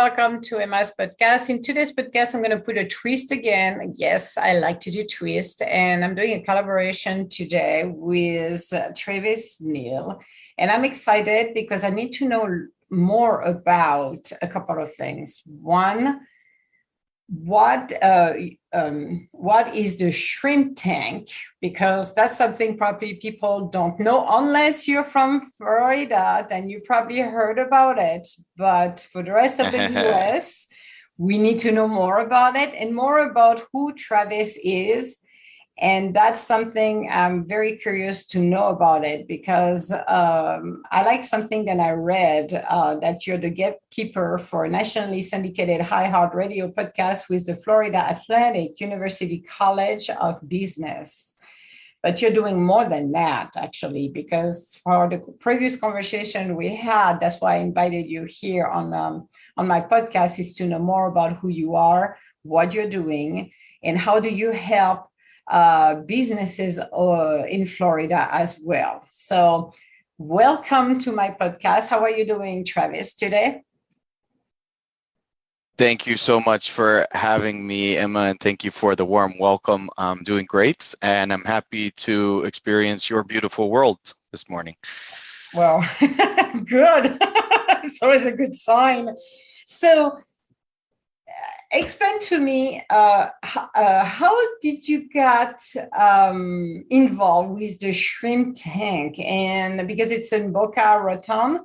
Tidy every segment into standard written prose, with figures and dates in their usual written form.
welcome to Emma's podcast. In today's podcast, I'm going to put a twist again. Yes, I like to do twist, and I'm doing a collaboration today with Travis Neal. And I'm excited because I need to know more about a couple of things. One, what what is the shrimp tank? Because that's something probably people don't know unless you're from Florida, then you probably heard about it. But for the rest of the US, we need to know more about it and more about who Travis is. And that's something I'm very curious to know about it because I like something that I read that you're the gatekeeper for a nationally syndicated iHeart radio podcast with the Florida Atlantic University College of Business. But you're doing more than that, actually, because for the previous conversation we had, that's why I invited you here on my podcast, is to know more about who you are, what you're doing, and how do you help businesses in Florida as well. So welcome to my podcast. How are you doing, Travis, today? Thank you so much for having me, Emma, and thank you for the warm welcome. I'm doing great, and I'm happy to experience your beautiful world this morning. Well, good. It's always a good sign. So explain to me how did you get involved with the shrimp tank, and because it's in Boca Raton,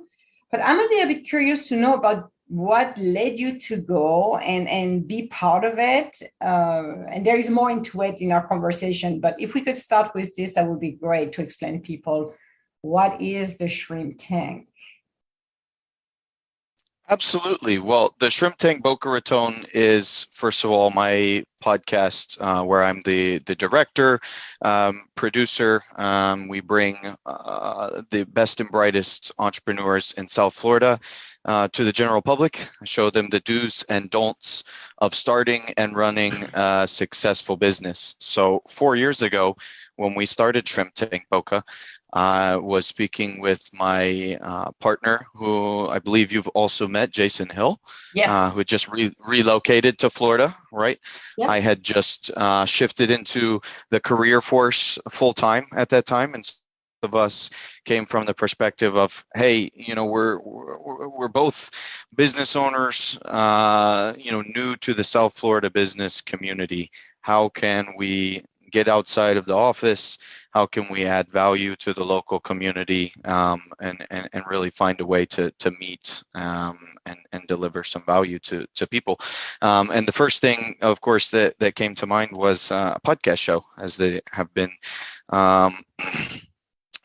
but I'm a little bit curious to know about what led you to go and be part of it, and there is more into it in our conversation, but if we could start with this, that would be great to explain people what is the shrimp tank. Absolutely. Well, the Shrimp Tank Boca Raton is, first of all, my podcast where I'm the director, producer. We bring the best and brightest entrepreneurs in South Florida to the general public, show them the do's and don'ts of starting and running a successful business. So 4 years ago, when we started Shrimp Tank Boca, I was speaking with my partner, who I believe you've also met, Jason Hill, Yes. who had just relocated to Florida, right? Yep. I had just shifted into the career force full time at that time, and of us came from the perspective of, hey, we're both business owners, new to the South Florida business community. How can we get outside of the office? How can we add value to the local community, and really find a way to meet and deliver some value to people? And the first thing, of course, that came to mind was a podcast show, as they have been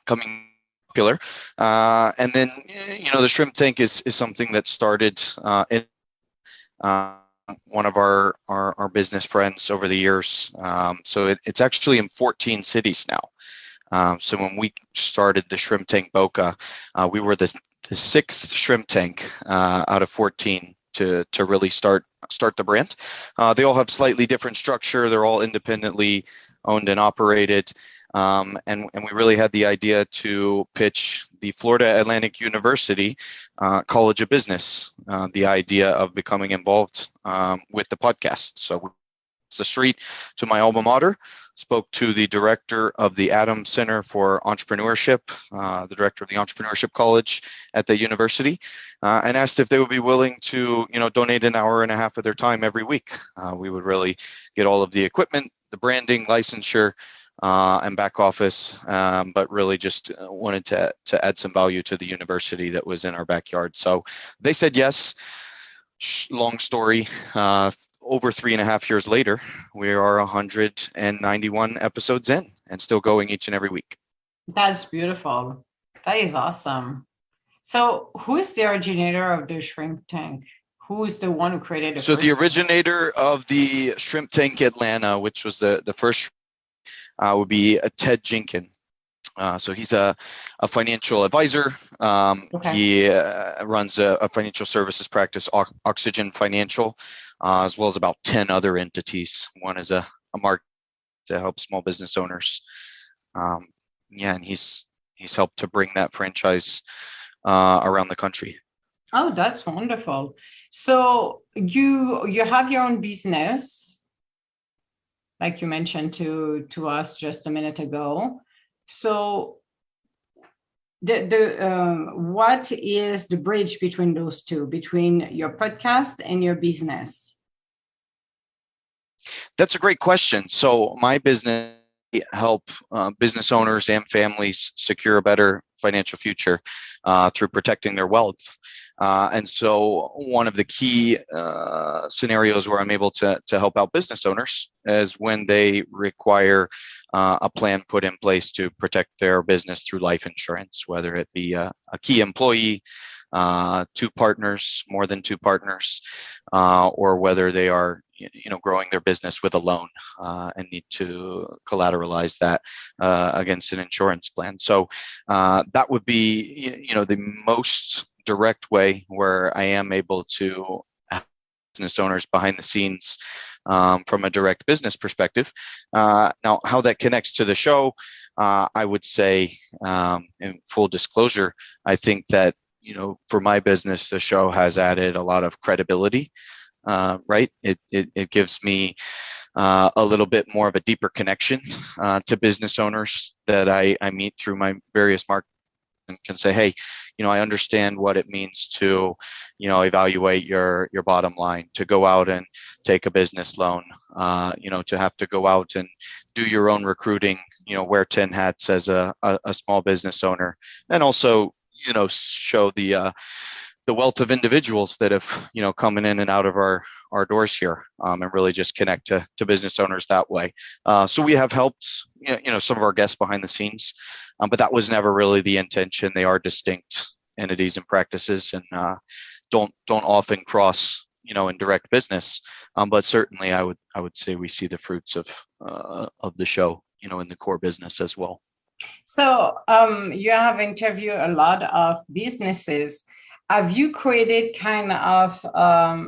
coming popular. And then, the Shrimp Tank is something that started in one of our business friends over the years. So it's actually in 14 cities now. So when we started the Shrimp Tank Boca, we were the sixth shrimp tank out of 14 to really start the brand. They all have slightly different structure. They're all independently owned and operated. And we really had the idea to pitch the Florida Atlantic University College of Business, the idea of becoming involved with the podcast. So it's the street to my alma mater, spoke to the director of the Adams Center for Entrepreneurship, the director of the Entrepreneurship College at the university, and asked if they would be willing to, donate an hour and a half of their time every week. We would really get all of the equipment, the branding, licensure, and back office, but really just wanted to add some value to the university that was in our backyard. So they said yes. Long story. Over 3.5 years later, we are 191 episodes in and still going each and every week. That's beautiful. That is awesome. So who is the originator of the shrimp tank? Who is the one who created it? So the originator of the Shrimp Tank Atlanta, which was the first, would be Ted Jenkins. So he's a financial advisor. Okay. He runs a financial services practice, Oxygen Financial, as well as about 10 other entities. One is a market to help small business owners. And he's helped to bring that franchise around the country. Oh, that's wonderful. So you have your own business, like you mentioned to us just a minute ago. So the what is the bridge between those two, between your podcast and your business? That's a great question. So my business help business owners and families secure a better financial future through protecting their wealth. And so one of the key scenarios where I'm able to help out business owners is when they require a plan put in place to protect their business through life insurance, whether it be a key employee, two partners, more than two partners, or whether they are growing their business with a loan and need to collateralize that against an insurance plan. So that would be the most direct way where I am able to have business owners behind the scenes from a direct business perspective. Now, how that connects to the show, I would say, in full disclosure, I think that for my business, the show has added a lot of credibility. Right, it gives me a little bit more of a deeper connection to business owners that I meet through my various markets, and can say, hey, I understand what it means to, evaluate your bottom line, to go out and take a business loan, to have to go out and do your own recruiting, wear 10 hats as a small business owner, and also, show the wealth of individuals that have coming in and out of our doors here, and really just connect to business owners that way. So we have helped some of our guests behind the scenes, but that was never really the intention. They are distinct entities and practices, and don't often cross in direct business. But certainly I would say we see the fruits of the show in the core business as well. So you have interviewed a lot of businesses. Have you created kind of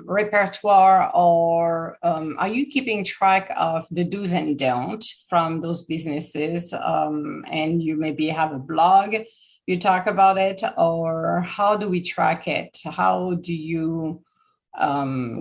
repertoire, or are you keeping track of the do's and don'ts from those businesses? And you maybe have a blog, you talk about it, or how do we track it? How do you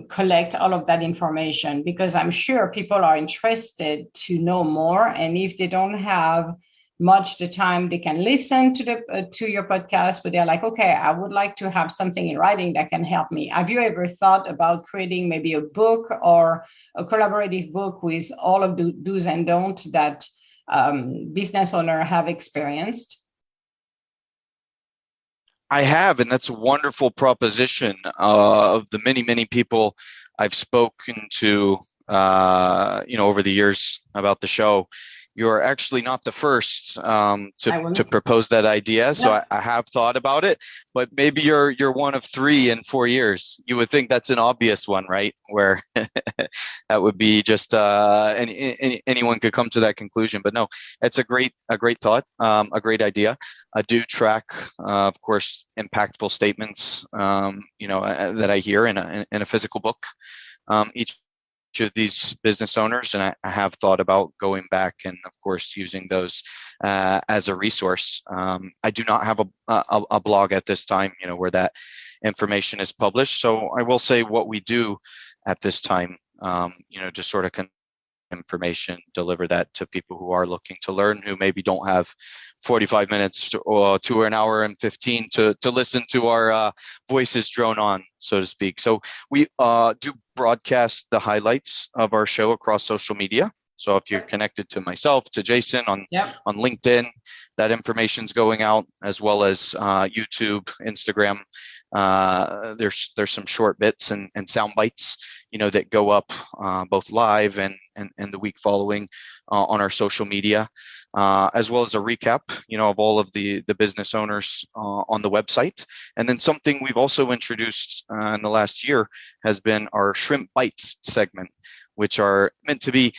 collect all of that information? Because I'm sure people are interested to know more, and if they don't have much the time, they can listen to your podcast, but they're like, okay, I would like to have something in writing that can help me. Have you ever thought about creating maybe a book or a collaborative book with all of the do's and don'ts that business owners have experienced? I have, and that's a wonderful proposition. Of the many, many people I've spoken to, over the years about the show, you're actually not the first to propose that idea. So No. I have thought about it, but maybe you're one of three in 4 years. You would think that's an obvious one, right? Where that would be just anyone could come to that conclusion. But no, it's a great thought, a great idea. I do track, of course, impactful statements, that I hear in a physical book. Each of these business owners, and I have thought about going back and, of course, using those as a resource. I do not have a blog at this time, where that information is published. So I will say what we do at this time, just sort of information, deliver that to people who are looking to learn, who maybe don't have 45 minutes to an hour and 15 to listen to our voices drone on, so to speak. So we do broadcast the highlights of our show across social media. So if you're connected to myself, to Jason Yep. on LinkedIn, that information's going out, as well as YouTube, Instagram. There's some short bits and sound bites, that go up both live and the week following on our social media, as well as a recap, of all of the business owners on the website. And then something we've also introduced in the last year has been our Shrimp Bites segment, which are meant to be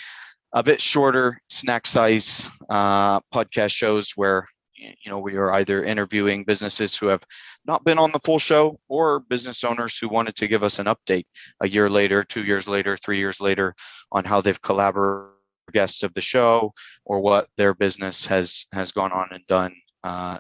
a bit shorter, snack size podcast shows where we are either interviewing businesses who have not been on the full show, or business owners who wanted to give us an update a year later, 2 years later, 3 years later, on how they've collaborated with guests of the show, or what their business has gone on and done, Oh,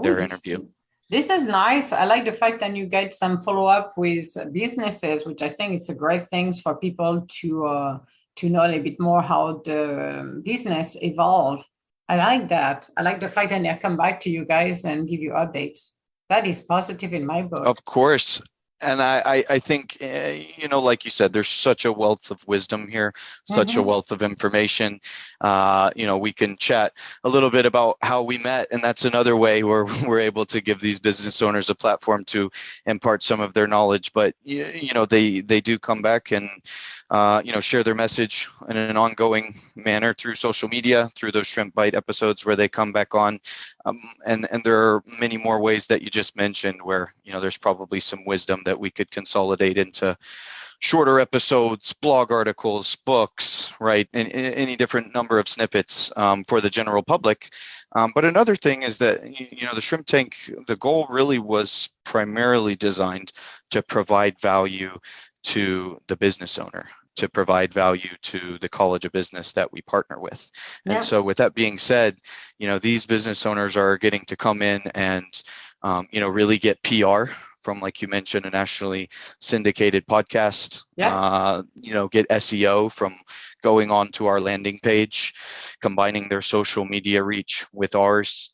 their that's interview. cool. This is nice. I like the fact that you get some follow up with businesses, which I think it's a great thing for people to know a little bit more how the business evolve. I like that. I like the fact that they come back to you guys and give you updates. That is positive in my book. Of course. And I think, like you said, there's such a wealth of wisdom here, such a Mhm. wealth of information. We can chat a little bit about how we met, and that's another way where we're able to give these business owners a platform to impart some of their knowledge. But they do come back and share their message in an ongoing manner through social media, through those Shrimp Bite episodes where they come back on. And there are many more ways that you just mentioned where, there's probably some wisdom that we could consolidate into shorter episodes, blog articles, books, right? And any different number of snippets for the general public. But another thing is that, the Shrimp Tank, the goal really was primarily designed to provide value to the business owner, to provide value to the College of Business that we partner with. And Yeah. so with that being said, these business owners are getting to come in and, really get PR from, like you mentioned, a nationally syndicated podcast, Yeah. Get SEO from going on to our landing page, combining their social media reach with ours,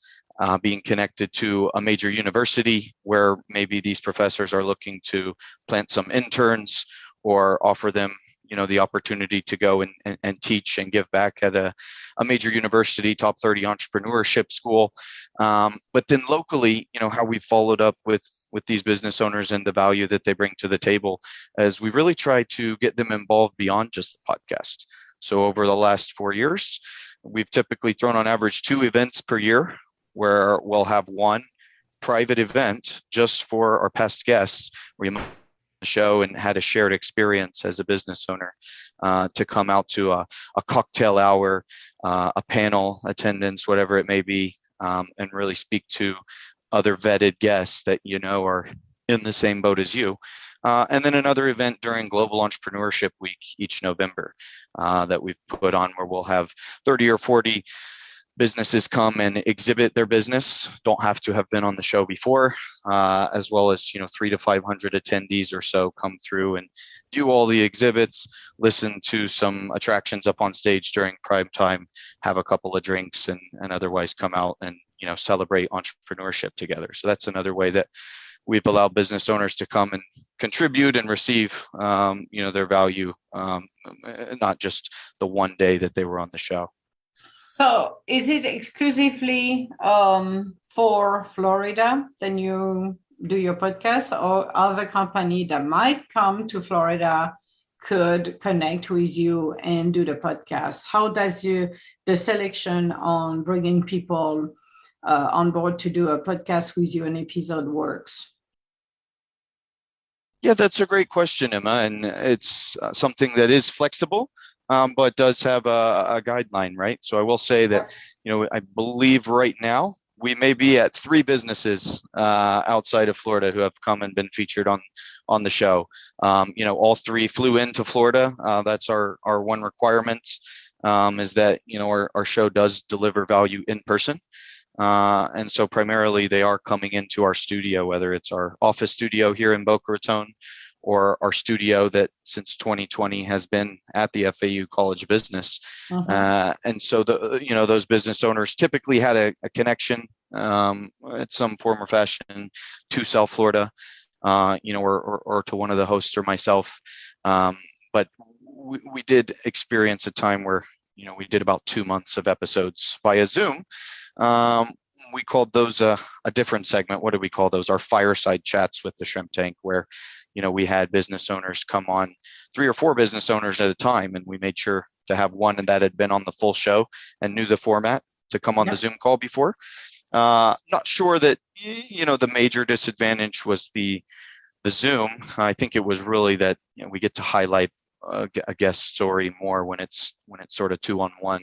being connected to a major university where maybe these professors are looking to plant some interns or offer them the opportunity to go and teach and give back at a major university, top 30 entrepreneurship school. But then locally, how we followed up with these business owners and the value that they bring to the table as we really try to get them involved beyond just the podcast. So over the last 4 years, we've typically thrown on average 2 events per year where we'll have one private event just for our past guests where you show and had a shared experience as a business owner to come out to a cocktail hour, a panel attendance, whatever it may be, and really speak to other vetted guests that are in the same boat as you. And then another event during Global Entrepreneurship Week each November that we've put on where we'll have 30 or 40 businesses come and exhibit their business, don't have to have been on the show before, as well as 300 to 500 attendees or so come through and view all the exhibits, listen to some attractions up on stage during prime time, have a couple of drinks, and otherwise come out and celebrate entrepreneurship together. So that's another way that we've allowed business owners to come and contribute and receive their value, not just the one day that they were on the show. So is it exclusively for Florida then you do your podcast, or other company that might come to Florida could connect with you and do the podcast? How does the selection on bringing people on board to do a podcast with you an episode works? Yeah, that's a great question, Emma, and it's something that is flexible, but does have a guideline, right? So I will say that, I believe right now we may be at 3 businesses outside of Florida who have come and been featured on the show. All 3 flew into Florida. That's our one requirement, is that our show does deliver value in person. And so primarily they are coming into our studio, whether it's our office studio here in Boca Raton or our studio that since 2020 has been at the FAU College of Business. And so those business owners typically had a connection at some form or fashion to South Florida, or to one of the hosts or myself. But we did experience a time where, we did about 2 months of episodes via Zoom. We called those a different segment. What did we call those? Our fireside chats with the Shrimp Tank, where we had business owners come on, 3 or 4 business owners at a time, and we made sure to have one that had been on the full show and knew the format to come on the Zoom call before. Not sure that the major disadvantage was the Zoom. I think it was really that we get to highlight a guest story more when it's sort of 2-on-1,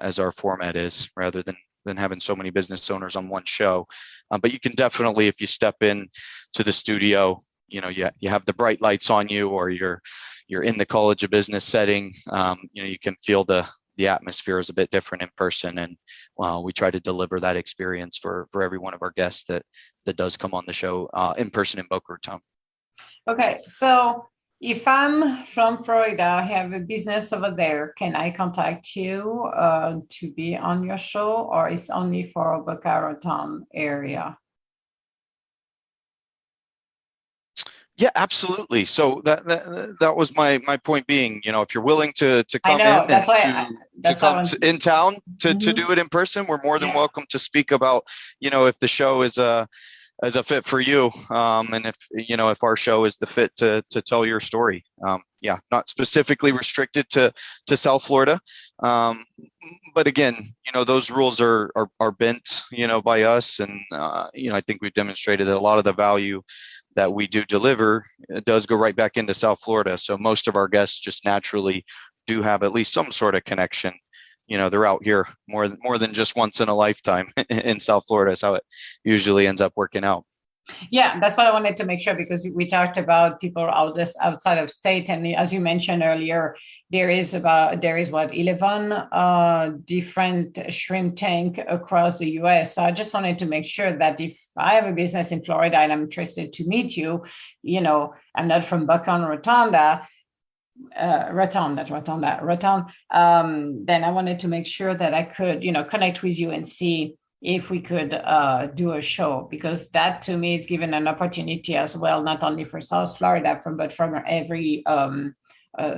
as our format is, rather than having so many business owners on one show. But you can definitely, if you step in to the studio, you have the bright lights on you, or you're in the College of Business setting, you can feel the the atmosphere is a bit different in person, and we try to deliver that experience for every one of our guests that does come on the show in person in Boca Raton. Okay, so if I'm from Florida, I have a business over there, can I contact you to be on your show, or it's only for Boca Raton area? Yeah, absolutely. So that was my point being, if you're willing to I come know in and to that's why I come want. in town to Mhm. do it in person, we're more than Yeah. welcome to speak about, if the show is as a fit for you, and if our show is the fit to tell your story. Yeah, not specifically restricted to South Florida, but again, those rules are bent, by us, and I think we've demonstrated that a lot of the value that we do deliver does go right back into South Florida. So most of our guests just naturally do have at least some sort of connection. They're out here more than just once in a lifetime in South Florida. Is how it usually ends up working out. Yeah, that's what I wanted to make sure, because we talked about people outside of state, and as you mentioned earlier, there is what 11 different shrimp tank across the U.S. So I just wanted to make sure that if I have a business in Florida and I'm interested to meet you, I'm not from Boca Raton, then I wanted to make sure that I could, connect with you and see if we could do a show, because that to me is given an opportunity as well, not only for South Florida, but from every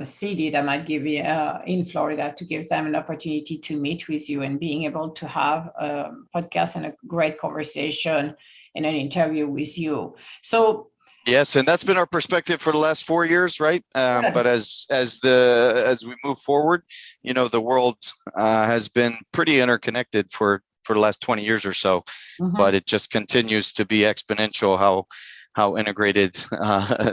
city that might give you in Florida, to give them an opportunity to meet with you and being able to have a podcast and a great conversation and an interview with you. So yes, and that's been our perspective for the last 4 years, right? But as we move forward, the world has been pretty interconnected for the last 20 years or so, but it just continues to be exponential how integrated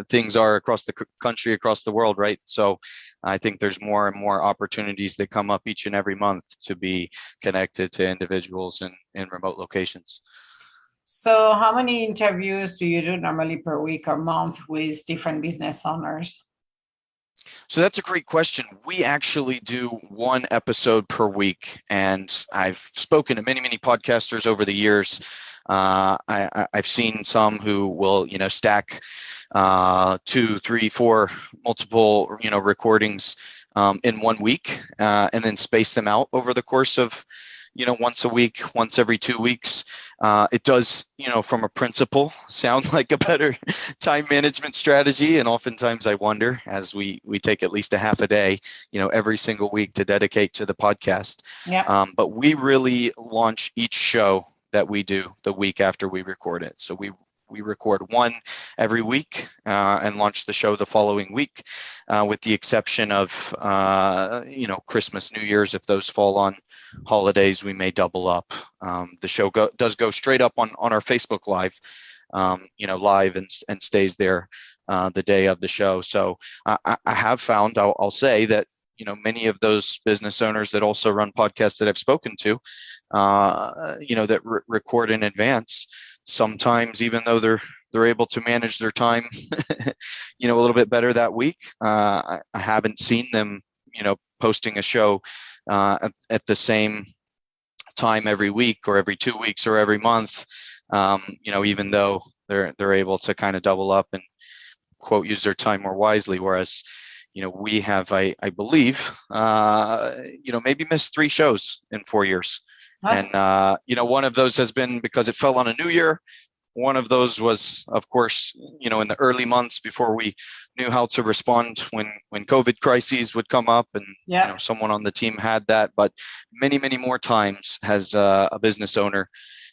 things are across the country, across the world, right? So I think there's more and more opportunities that come up each and every month to be connected to individuals in remote locations. So how many interviews do you do normally per week or month with different business owners? So that's a great question. We actually do one episode per week, and I've spoken to many, many podcasters over the years. I've seen some who will, stack 2, 3, 4 multiple, recordings in 1 week, and then space them out over the course of, once a week, once every 2 weeks. It does, from a principle, sound like a better time management strategy. And oftentimes I wonder, as we take at least a half a day, every single week to dedicate to the podcast. Yeah. But we really launch each show that we do the week after we record it. So we record one every week and launch the show the following week, with the exception of, Christmas, New Year's. If those fall on holidays, we may double up. The show does go straight up on our Facebook Live, live and stays there the day of the show. So I have found, I'll say that, many of those business owners that also run podcasts that I've spoken to, that record in advance, sometimes, even though they're able to manage their time, a little bit better that week, I haven't seen them, posting a show at the same time every week or every 2 weeks or every month, even though they're able to kind of double up and, quote, use their time more wisely. Whereas, we have, I believe, maybe missed 3 shows in 4 years. And, one of those has been because it fell on a new year. One of those was, of course, in the early months before we knew how to respond when COVID crises would come up, and someone on the team had that. But many, many more times has a business owner,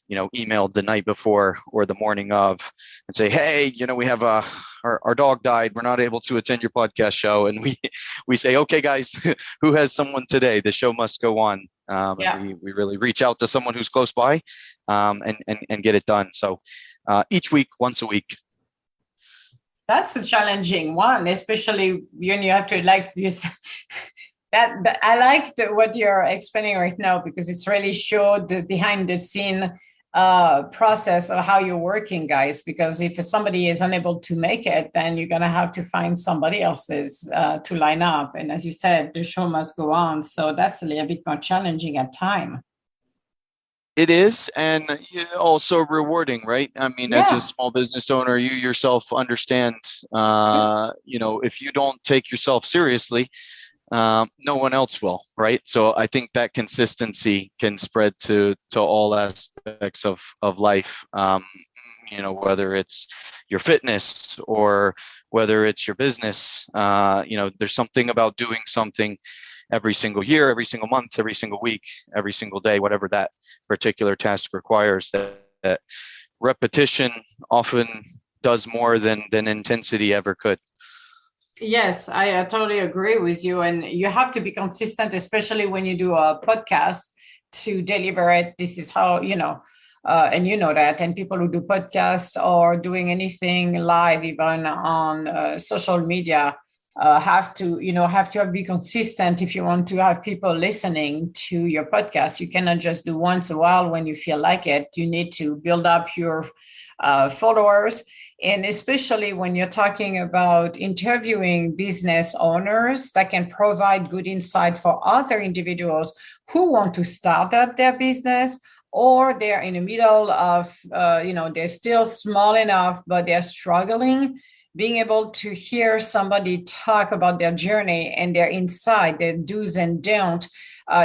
emailed the night before or the morning of and say, hey, we have our dog died. We're not able to attend your podcast show. And we say, okay, guys, who has someone today? The show must go on. And we really reach out to someone who's close by, and get it done. So each week, once a week. That's a challenging one, especially when you have to, like you said, that I like what you're explaining right now, because it's really showed the behind the scene process of how you're working, guys, because if somebody is unable to make it, then you're going to have to find somebody else's to line up. And as you said, the show must go on. So that's a little bit more challenging at time. It is, and also rewarding, right? I mean, as a Yeah. small business owner, you yourself understand, if you don't take yourself seriously, no one else will, right? So I think that consistency can spread to all aspects of life. Whether it's your fitness or whether it's your business. There's something about doing something every single year, every single month, every single week, every single day, whatever that particular task requires. That repetition often does more than intensity ever could. Yes, I totally agree with you. And you have to be consistent, especially when you do a podcast to deliver it. This is how, and you know that. And people who do podcasts or doing anything live, even on social media, have to be consistent if you want to have people listening to your podcast. You cannot just do once a while when you feel like it. You need to build up your followers, and especially when you're talking about interviewing business owners that can provide good insight for other individuals who want to start up their business, or they're in the middle of, they're still small enough, but they're struggling. Being able to hear somebody talk about their journey and their insight, their do's and don'ts,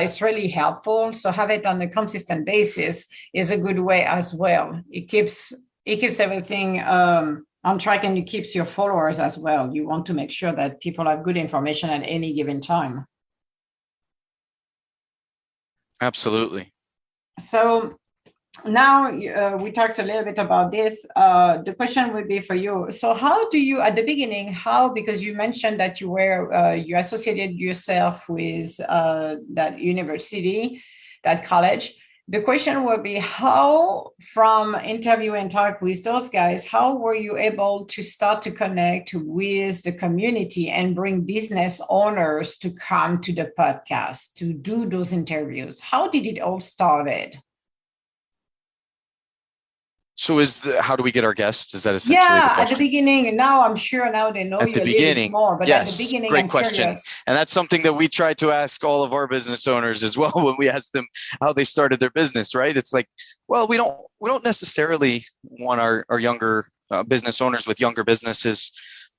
is really helpful. So have it on a consistent basis is a good way as well. It keeps everything on track, and it keeps your followers as well. You want to make sure that people have good information at any given time. Absolutely. So now we talked a little bit about this. The question would be for you. So how do you, at the beginning, because you mentioned that you associated yourself with that university, that college. The question would be, how, from interview and talk with those guys, how were you able to start to connect with the community and bring business owners to come to the podcast to do those interviews? How did it all started? So how do we get our guests? Is that essentially the Yeah, at the question? beginning, and now I'm sure now they know At you the a little bit beginning, more, but at the yes, beginning, great I'm question. curious. And that's something that we try to ask all of our business owners as well when we ask them how they started their business, right? It's like, well, we don't necessarily want our younger business owners with younger businesses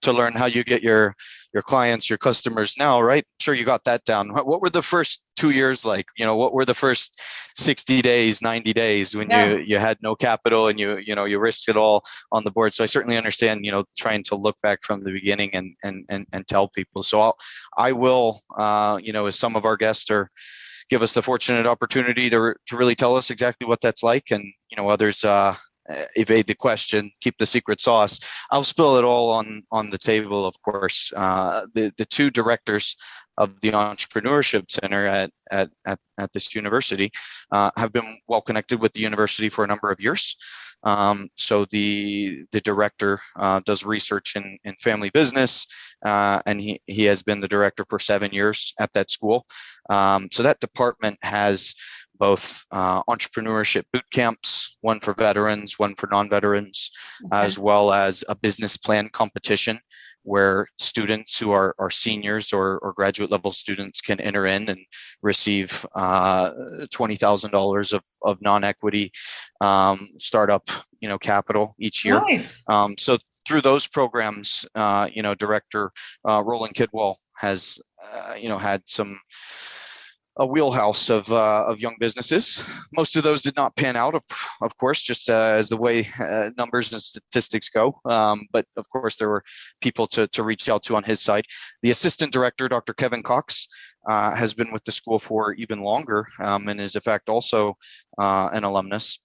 to learn how you get your clients, your customers now, right? Sure, you got that down. What were the first 2 years like? What were the first 60 days, 90 days when Yeah. you had no capital and you risked it all on the board? So I certainly understand, trying to look back from the beginning and tell people. So I will, as some of our guests give us the fortunate opportunity to really tell us exactly what that's like, and others evade the question, keep the secret sauce. I'll spill it all on the table, of course. The two directors of the Entrepreneurship Center at this university have been well connected with the university for a number of years. So the director does research in family business, and he has been the director for 7 years at that school. So that department has both entrepreneurship boot camps, one for veterans, one for non-veterans, Okay. as well as a business plan competition where students who are seniors or graduate level students can enter in and receive $20,000 of non-equity startup capital each year. Nice. So through those programs, Director Roland Kidwell has had a wheelhouse of young businesses. Most of those did not pan out, of course, just as the way numbers and statistics go. But of course, there were people to reach out to on his side. The assistant director, Dr. Kevin Cox, has been with the school for even longer, and is in fact also an alumnus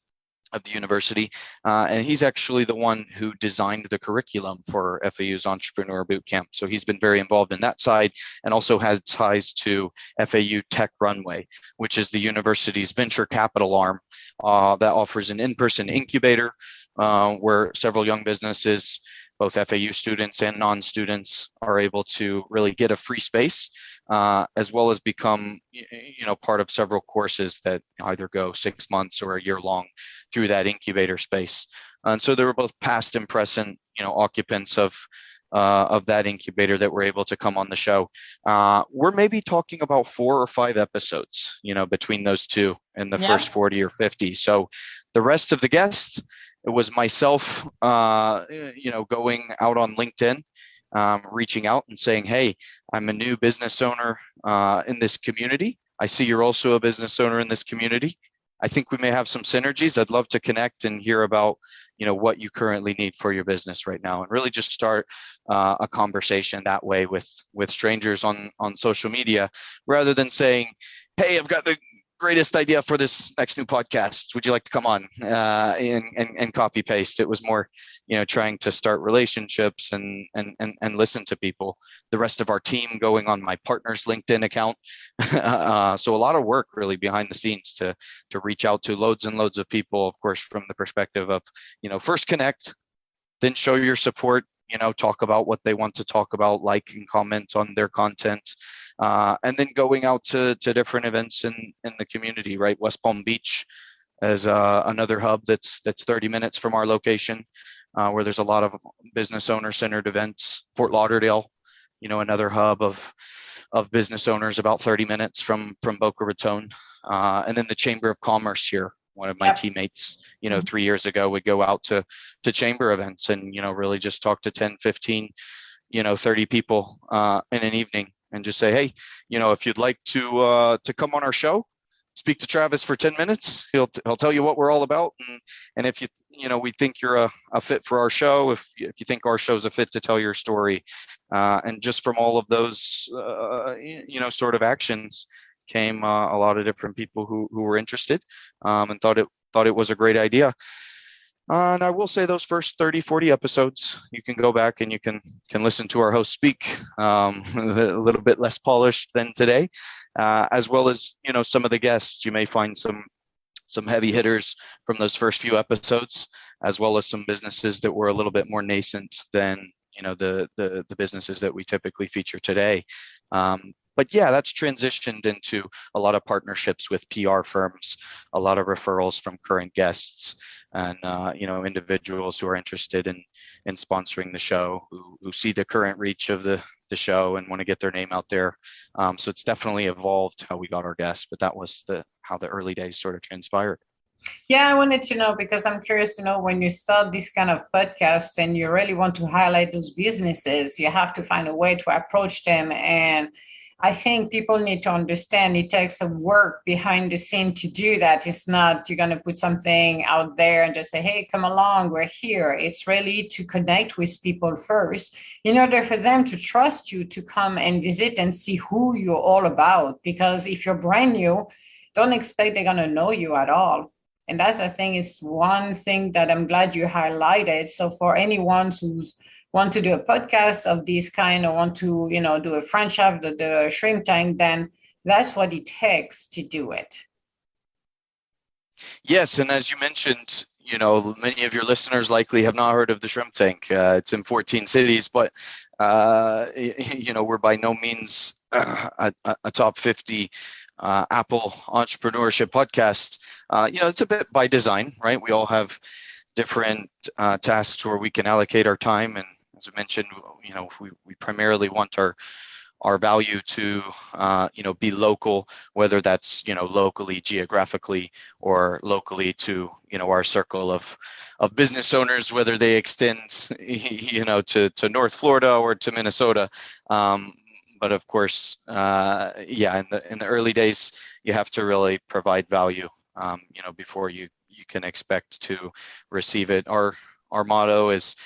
of the university, and he's actually the one who designed the curriculum for FAU's Entrepreneur Bootcamp. So he's been very involved in that side, and also has ties to FAU Tech Runway, which is the university's venture capital arm that offers an in-person incubator where several young businesses both FAU students and non-students are able to really get a free space, as well as become, part of several courses that either go 6 months or a year long through that incubator space. And so there were both past and present, occupants of that incubator that were able to come on the show. We're maybe talking about 4 or 5 episodes, between those two in the Yeah. first 40 or 50. So the rest of the guests, it was myself, going out on LinkedIn, reaching out and saying, hey, I'm a new business owner in this community. I see you're also a business owner in this community. I think we may have some synergies. I'd love to connect and hear about, what you currently need for your business right now, and really just start a conversation that way with strangers on social media, rather than saying, hey, I've got the greatest idea for this next new podcast. Would you like to come on? And copy paste. It was more, trying to start relationships and listen to people. The rest of our team going on my partner's LinkedIn account. So a lot of work really behind the scenes to reach out to loads and loads of people, of course, from the perspective of, first connect, then show your support, talk about what they want to talk about, like and comment on their content. And then going out to different events in the community, right? West Palm Beach as another hub that's 30 minutes from our location, where there's a lot of business owner centered events. Fort Lauderdale, another hub of business owners about 30 minutes from Boca Raton. And then the Chamber of Commerce here. One of my teammates, 3 years ago would go out to chamber events and, really just talk to 10, 15, 30 people in an evening, and just say, hey, if you'd like to come on our show, speak to Travis for 10 minutes. He'll tell you what we're all about. And if we think you're a fit for our show, if you think our show's a fit to tell your story. And just from all of those, sort of actions came a lot of different people who were interested, and thought it was a great idea. And I will say those first 30, 40 episodes, you can go back and you can listen to our host speak, a little bit less polished than today, as well as, some of the guests. You may find some heavy hitters from those first few episodes, as well as some businesses that were a little bit more nascent than, the businesses that we typically feature today. But yeah, that's transitioned into a lot of partnerships with PR firms, a lot of referrals from current guests, and individuals who are interested in sponsoring the show, who see the current reach of the show and want to get their name out there. So it's definitely evolved how we got our guests, but that was how the early days sort of transpired. Yeah, I wanted to know, because I'm curious to know, when you start this kind of podcast and you really want to highlight those businesses, you have to find a way to approach them. And I think people need to understand it takes a work behind the scene to do that. It's not you're going to put something out there and just say, hey, come along, we're here. It's really to connect with people first in order for them to trust you to come and visit and see who you're all about. Because if you're brand new, don't expect they're going to know you at all. And that's, I think, is one thing that I'm glad you highlighted. So for anyone who's want to do a podcast of this kind, or want to, do a franchise of the Shrimp Tank, then that's what it takes to do it. Yes, and as you mentioned, many of your listeners likely have not heard of the Shrimp Tank. It's in 14 cities, but we're by no means a top 50 Apple entrepreneurship podcast. It's a bit by design, right? We all have different tasks where we can allocate our time, and as I mentioned, we primarily want our value to be local, whether that's locally geographically, or locally to our circle of business owners, whether they extend to North Florida or to Minnesota. But of course, in the early days, you have to really provide value, before you can expect to receive it. Our motto is,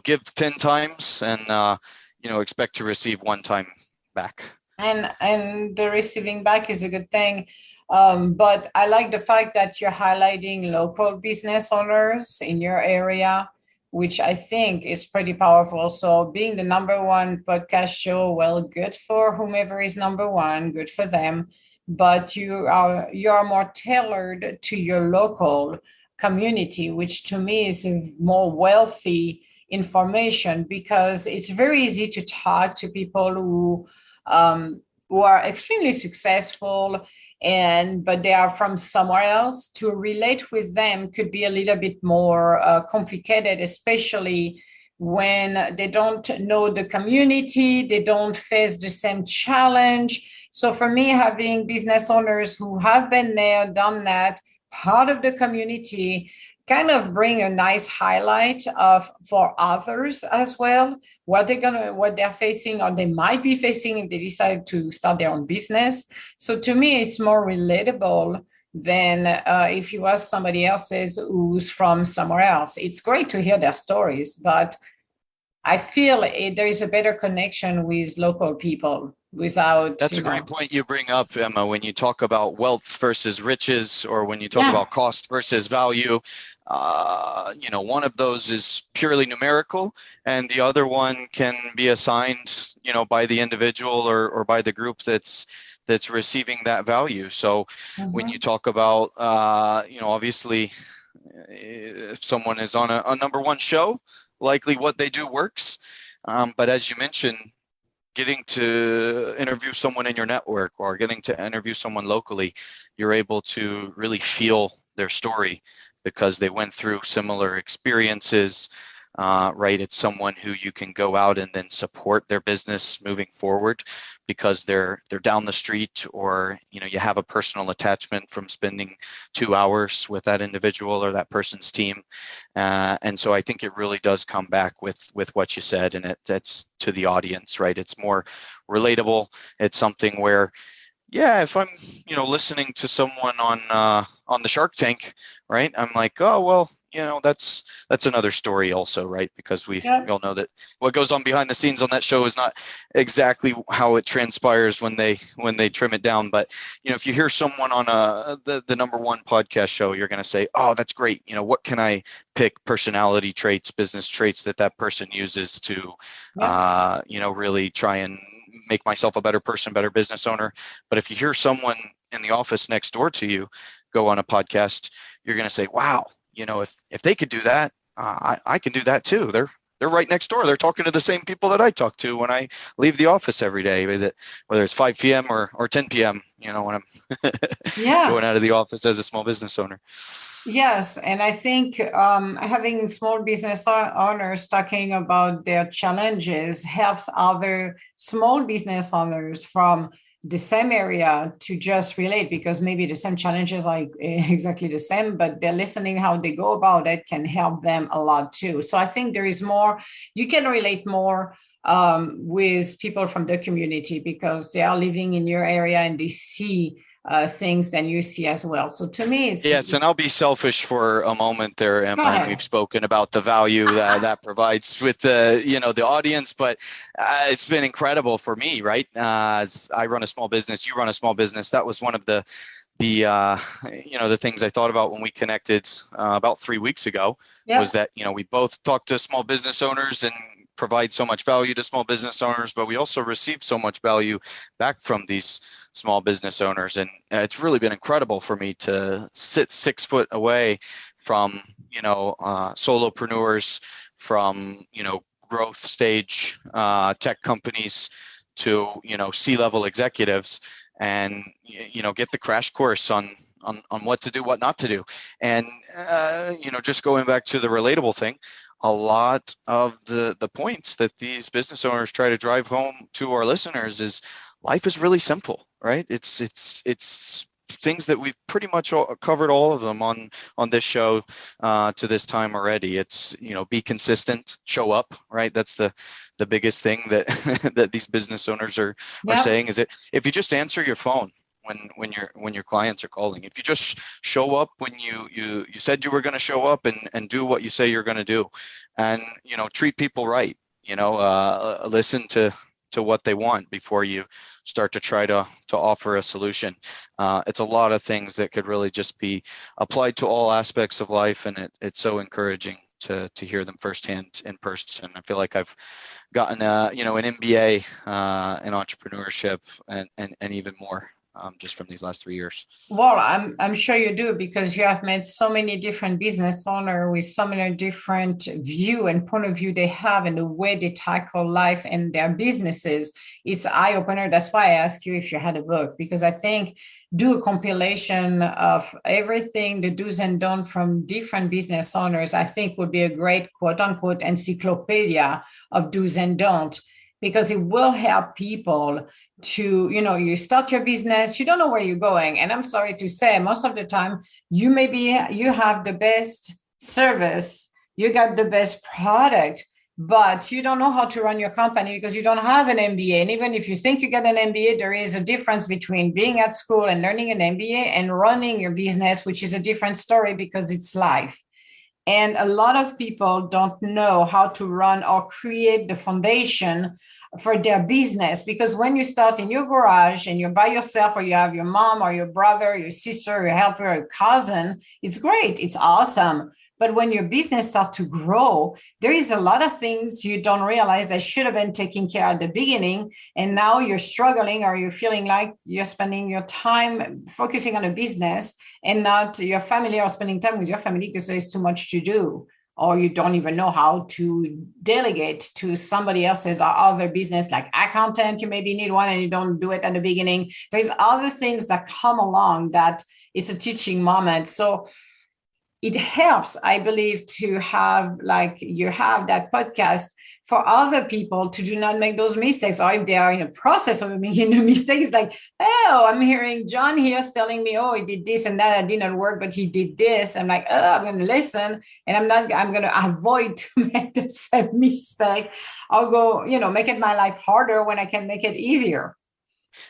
give 10 times and expect to receive 1 time back. And the receiving back is a good thing. But I like the fact that you're highlighting local business owners in your area, which I think is pretty powerful. So being the #1 podcast show, well, good for whomever is #1, good for them. But you are more tailored to your local community, which to me is a more wealthy information, because it's very easy to talk to people um, who are extremely successful, and but they are from somewhere else. To relate with them could be a little bit more complicated, especially when they don't know the community, they don't face the same challenge. So for me, having business owners who have been there, done that, part of the community, kind of bring a nice highlight of for others as well, what they're facing, or they might be facing if they decide to start their own business. So to me, it's more relatable than if you ask somebody else's who's from somewhere else. It's great to hear their stories, but I feel there is a better connection with local people without, That's you a great know. point you bring up, Emma, when you talk about wealth versus riches, or when you talk Yeah. about cost versus value. One of those is purely numerical, and the other one can be assigned, by the individual or by the group that's receiving that value. So when you Mhm. talk about, obviously, if someone is on a number one show, likely what they do works. But as you mentioned, getting to interview someone in your network or getting to interview someone locally, you're able to really feel their story because they went through similar experiences, right? It's someone who you can go out and then support their business moving forward because they're down the street, or you have a personal attachment from spending 2 hours with that individual or that person's team. And so I think it really does come back with what you said, and that's to the audience, right? It's more relatable. It's something where, yeah, if I'm listening to someone on the Shark Tank, right? I'm like, oh well, that's another story also, right? Because we Yep. all know that what goes on behind the scenes on that show is not exactly how it transpires when they trim it down. But if you hear someone on the number one podcast show, you're going to say, oh, that's great. What can I pick personality traits, business traits that person uses to Yep. really try and make myself a better person, better business owner. But if you hear someone in the office next door to you go on a podcast, you're going to say, wow, if they could do that, I can do that too. They're right next door. They're talking to the same people that I talk to when I leave the office every day, whether it's 5 p.m. or 10 p.m., when I'm Yeah. going out of the office as a small business owner. Yes, and I think having small business owners talking about their challenges helps other small business owners from the same area to just relate, because maybe the same challenges are exactly the same, but they're listening how they go about it can help them a lot too. So I think there is more, you can relate more with people from the community because they are living in your area and they see things than you see as well. So to me, it's Yes, and I'll be selfish for a moment there, go Emma, and we've ahead. spoken about the value that provides with the audience, but it's been incredible for me, right? As I run a small business, you run a small business. That was one of the things I thought about when we connected about 3 weeks ago, was Yep. that we both talk to small business owners and provide so much value to small business owners, but we also receive so much value back from these small business owners. And it's really been incredible for me to sit 6 foot away from solopreneurs, from growth stage tech companies, to C-level executives, and get the crash course on what to do, what not to do. And just going back to the relatable thing, a lot of the points that these business owners try to drive home to our listeners is life is really simple, right? It's things that we've pretty much covered all of them on this show to this time already. It's be consistent, show up, right? That's the biggest thing that that these business owners are Yep. saying, is that if you just answer your phone when your clients are calling, if you just show up when you said you were going to show up, and do what you say you're going to do, and treat people right, listen to what they want before you start to try to offer a solution. It's a lot of things that could really just be applied to all aspects of life, and it's so encouraging to hear them firsthand in person. I feel like I've gotten an MBA in entrepreneurship, and even more just from these last 3 years. Well, I'm sure you do because you have met so many different business owners with so many different view and point of view they have and the way they tackle life and their businesses. It's eye opener. That's why I asked you if you had a book, because I think do a compilation of everything, the do's and don'ts from different business owners, I think would be a great quote unquote encyclopedia of do's and don'ts, because it will help people to, you start your business, you don't know where you're going. And I'm sorry to say, most of the time, you have the best service, you got the best product, but you don't know how to run your company because you don't have an MBA. And even if you think you get an MBA, there is a difference between being at school and learning an MBA and running your business, which is a different story because it's life. And a lot of people don't know how to run or create the foundation for their business, because when you start in your garage and you're by yourself, or you have your mom or your brother, your sister, your helper, your cousin, it's great. It's awesome. But when your business starts to grow, there is a lot of things you don't realize that should have been taken care of at the beginning. And now you're struggling, or you're feeling like you're spending your time focusing on a business and not your family, or spending time with your family because there's too much to do, or you don't even know how to delegate to somebody else's or other business, like accountant. You maybe need one and you don't do it at the beginning. There's other things that come along that it's a teaching moment. So it helps, I believe, to have, like you have that podcast for other people to do not make those mistakes. Or if they are in a process of making a mistake, it's like, oh, I'm hearing John here telling me, oh, he did this and that didn't work, but he did this. I'm like, oh, I'm going to listen, and I'm going to avoid to make the same mistake. I'll go, make it my life harder when I can make it easier.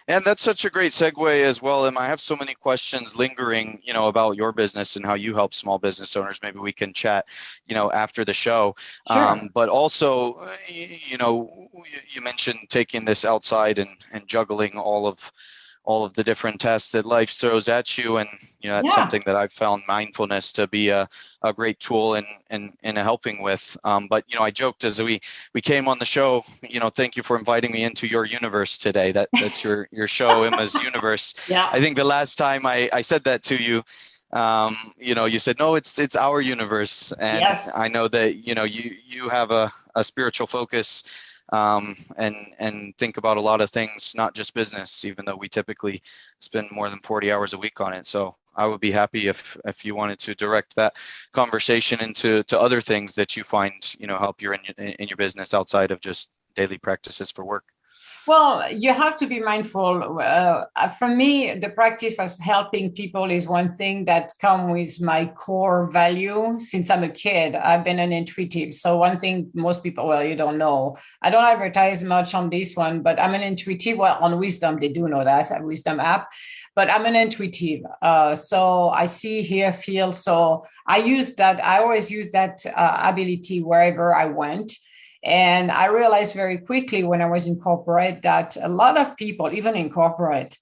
And that's such a great segue as well. And I have so many questions lingering, about your business and how you help small business owners. Maybe we can chat, after the show. Sure. But also, you mentioned taking this outside and juggling all of the different tasks that life throws at you. And, that's something that I've found mindfulness to be a great tool in helping with. But, I joked as we came on the show, thank you for inviting me into your universe today. That's your show, Emma's Universe. Yeah. I think the last time I said that to you, you said, no, it's our universe. And Yes. I know that, you have a spiritual focus, and think about a lot of things, not just business, even though we typically spend more than 40 hours a week on it. So I would be happy if you wanted to direct that conversation into other things that you find, help you in your business outside of just daily practices for work. Well, you have to be mindful. For me, the practice of helping people is one thing that comes with my core value. Since I'm a kid, I've been an intuitive. So one thing most people, well, you don't know. I don't advertise much on this one, but I'm an intuitive. Well, on Wisdom, they do know that, a Wisdom app. But I'm an intuitive. So I see, hear, feel. So I always use that ability wherever I went. And I realized very quickly when I was in corporate that a lot of people, even in corporate,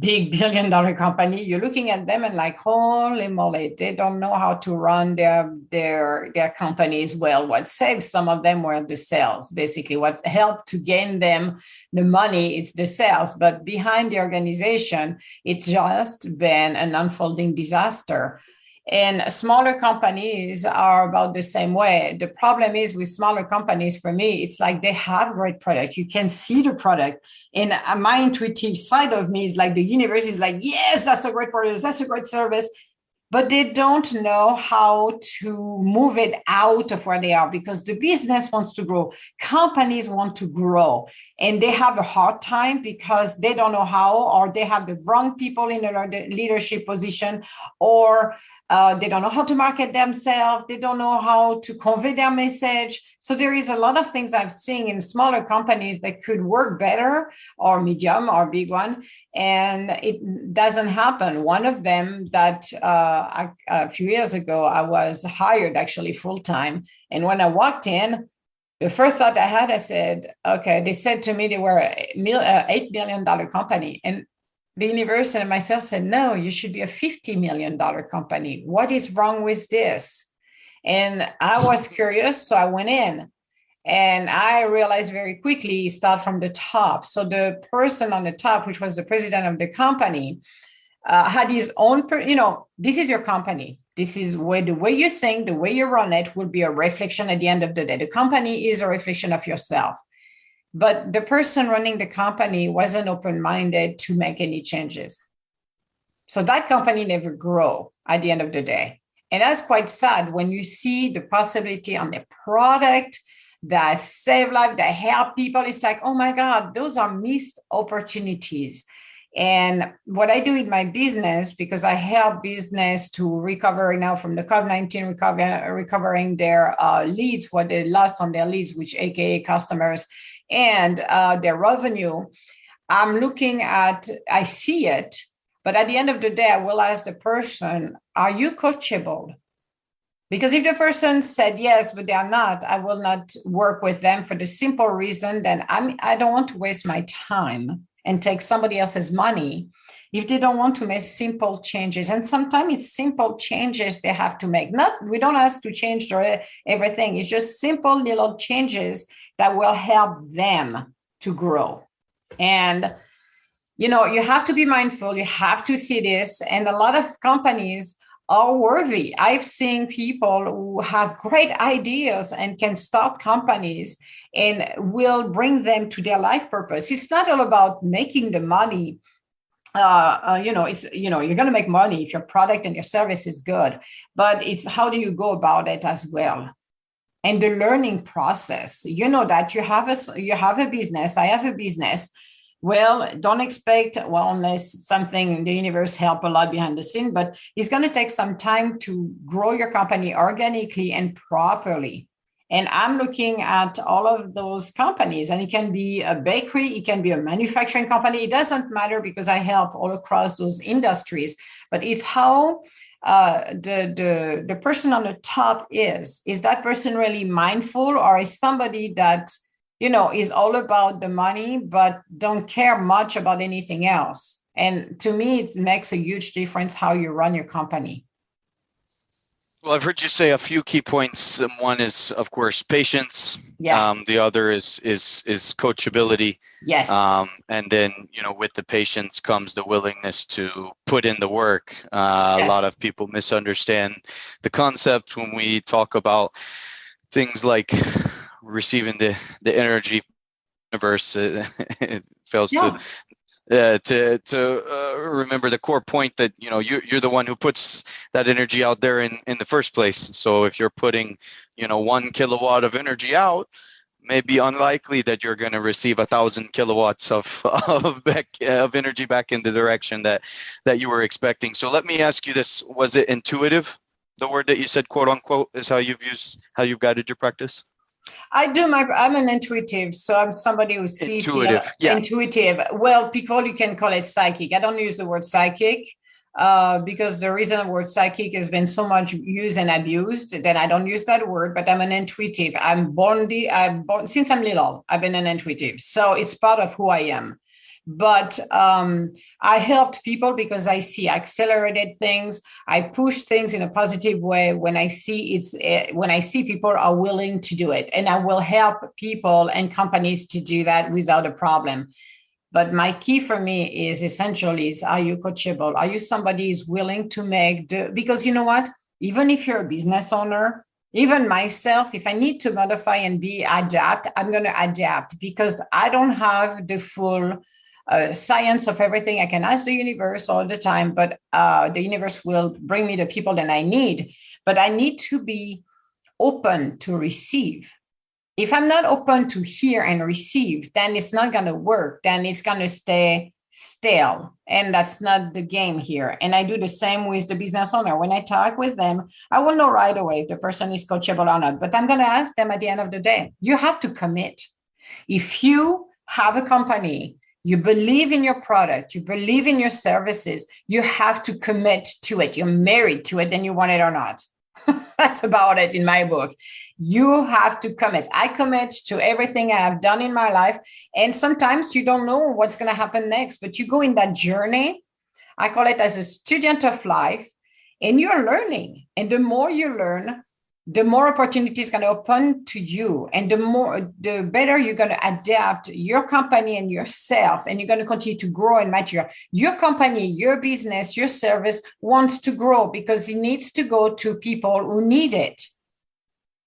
big billion-dollar company, you're looking at them and like, holy moly, they don't know how to run their companies well. What saved some of them were the sales. Basically, what helped to gain them the money is the sales. But behind the organization, it's just been an unfolding disaster. And smaller companies are about the same way. The problem is with smaller companies, for me, it's like they have great product. You can see the product. And my intuitive side of me is like the universe is like, yes, that's a great product. That's a great service. But they don't know how to move it out of where they are, because the business wants to grow. Companies want to grow, and they have a hard time because they don't know how, or they have the wrong people in the leadership position, or they don't know how to market themselves. They don't know how to convey their message. So there is a lot of things I've seen in smaller companies that could work better, or medium or big one, and it doesn't happen. One of them that a few years ago, I was hired actually full-time. And when I walked in, the first thought I had, I said, okay, they said to me they were $8 million company. And the universe and myself said, no, you should be a $50 million company. What is wrong with this? And I was curious, so I went in. And I realized very quickly, start from the top. So the person on the top, which was the president of the company, had his own, this is your company. This is where the way you think, the way you run it will be a reflection at the end of the day. The company is a reflection of yourself. But the person running the company wasn't open-minded to make any changes. So that company never grew at the end of the day. And that's quite sad when you see the possibility on the product that save life, that help people. It's like, oh my God, those are missed opportunities. And what I do in my business, because I help business to recover now from the COVID-19, recovering their leads, what they lost on their leads, which AKA customers, and their revenue, I'm looking at, I see it, but at the end of the day, I will ask the person, are you coachable? Because if the person said yes, but they are not, I will not work with them for the simple reason that I don't want to waste my time and take somebody else's money if they don't want to make simple changes. And sometimes it's simple changes they have to make. We don't ask to change everything. It's just simple little changes that will help them to grow. And you have to be mindful. You have to see this. And a lot of companies are worthy. I've seen people who have great ideas and can start companies and will bring them to their life purpose. It's not all about making the money. You're going to make money if your product and your service is good, but it's how do you go about it as well. And the learning process, that you have a business, I have a business. Well, don't expect, unless something in the universe help a lot behind the scene, but it's going to take some time to grow your company organically and properly. And I'm looking at all of those companies, and it can be a bakery, it can be a manufacturing company. It doesn't matter because I help all across those industries, but it's how the person on the top is that person really mindful, or is somebody that is all about the money, but don't care much about anything else. And to me, it makes a huge difference how you run your company. Well, I've heard you say a few key points. One is, of course, patience. Yeah. The other is coachability. Yes. And then, with the patience comes the willingness to put in the work. Yes. A lot of people misunderstand the concept when we talk about things like receiving the energy universe. It fails to remember the core point that you're the one who puts that energy out there in the first place. So if you're putting 1 kilowatt of energy out, maybe unlikely that you're going to receive 1,000 kilowatts of energy back in the direction that you were expecting. So let me ask you this: was it intuitive? The word that you said, quote unquote, is how you've guided your practice? I'm an intuitive. So I'm somebody who sees intuitive. Well, you can call it psychic. I don't use the word psychic because the reason the word psychic has been so much used and abused that I don't use that word, but I'm an intuitive. I'm born since I'm little, I've been an intuitive. So it's part of who I am. But I helped people because I see accelerated things. I push things in a positive way when I see people are willing to do it, and I will help people and companies to do that without a problem. But my key for me is essentially are you coachable? Are you somebody who's willing to because you know what? Even if you're a business owner, even myself, if I need to modify and adapt, I'm going to adapt because I don't have the full science of everything. I can ask the universe all the time, but the universe will bring me the people that I need. But I need to be open to receive. If I'm not open to hear and receive, then it's not going to work. Then it's going to stay stale. And that's not the game here. And I do the same with the business owner. When I talk with them, I will know right away if the person is coachable or not. But I'm going to ask them at the end of the day. You have to commit. If you have a company, you believe in your product, you believe in your services, you have to commit to it. You're married to it, then you want it or not. That's about it in my book. You have to commit. I commit to everything I have done in my life. And sometimes you don't know what's going to happen next, but you go in that journey. I call it as a student of life, and you're learning. And the more you learn, the more opportunities going to open to you, and the better you're going to adapt your company and yourself, and you're going to continue to grow and mature. Your company, your business, your service wants to grow because it needs to go to people who need it.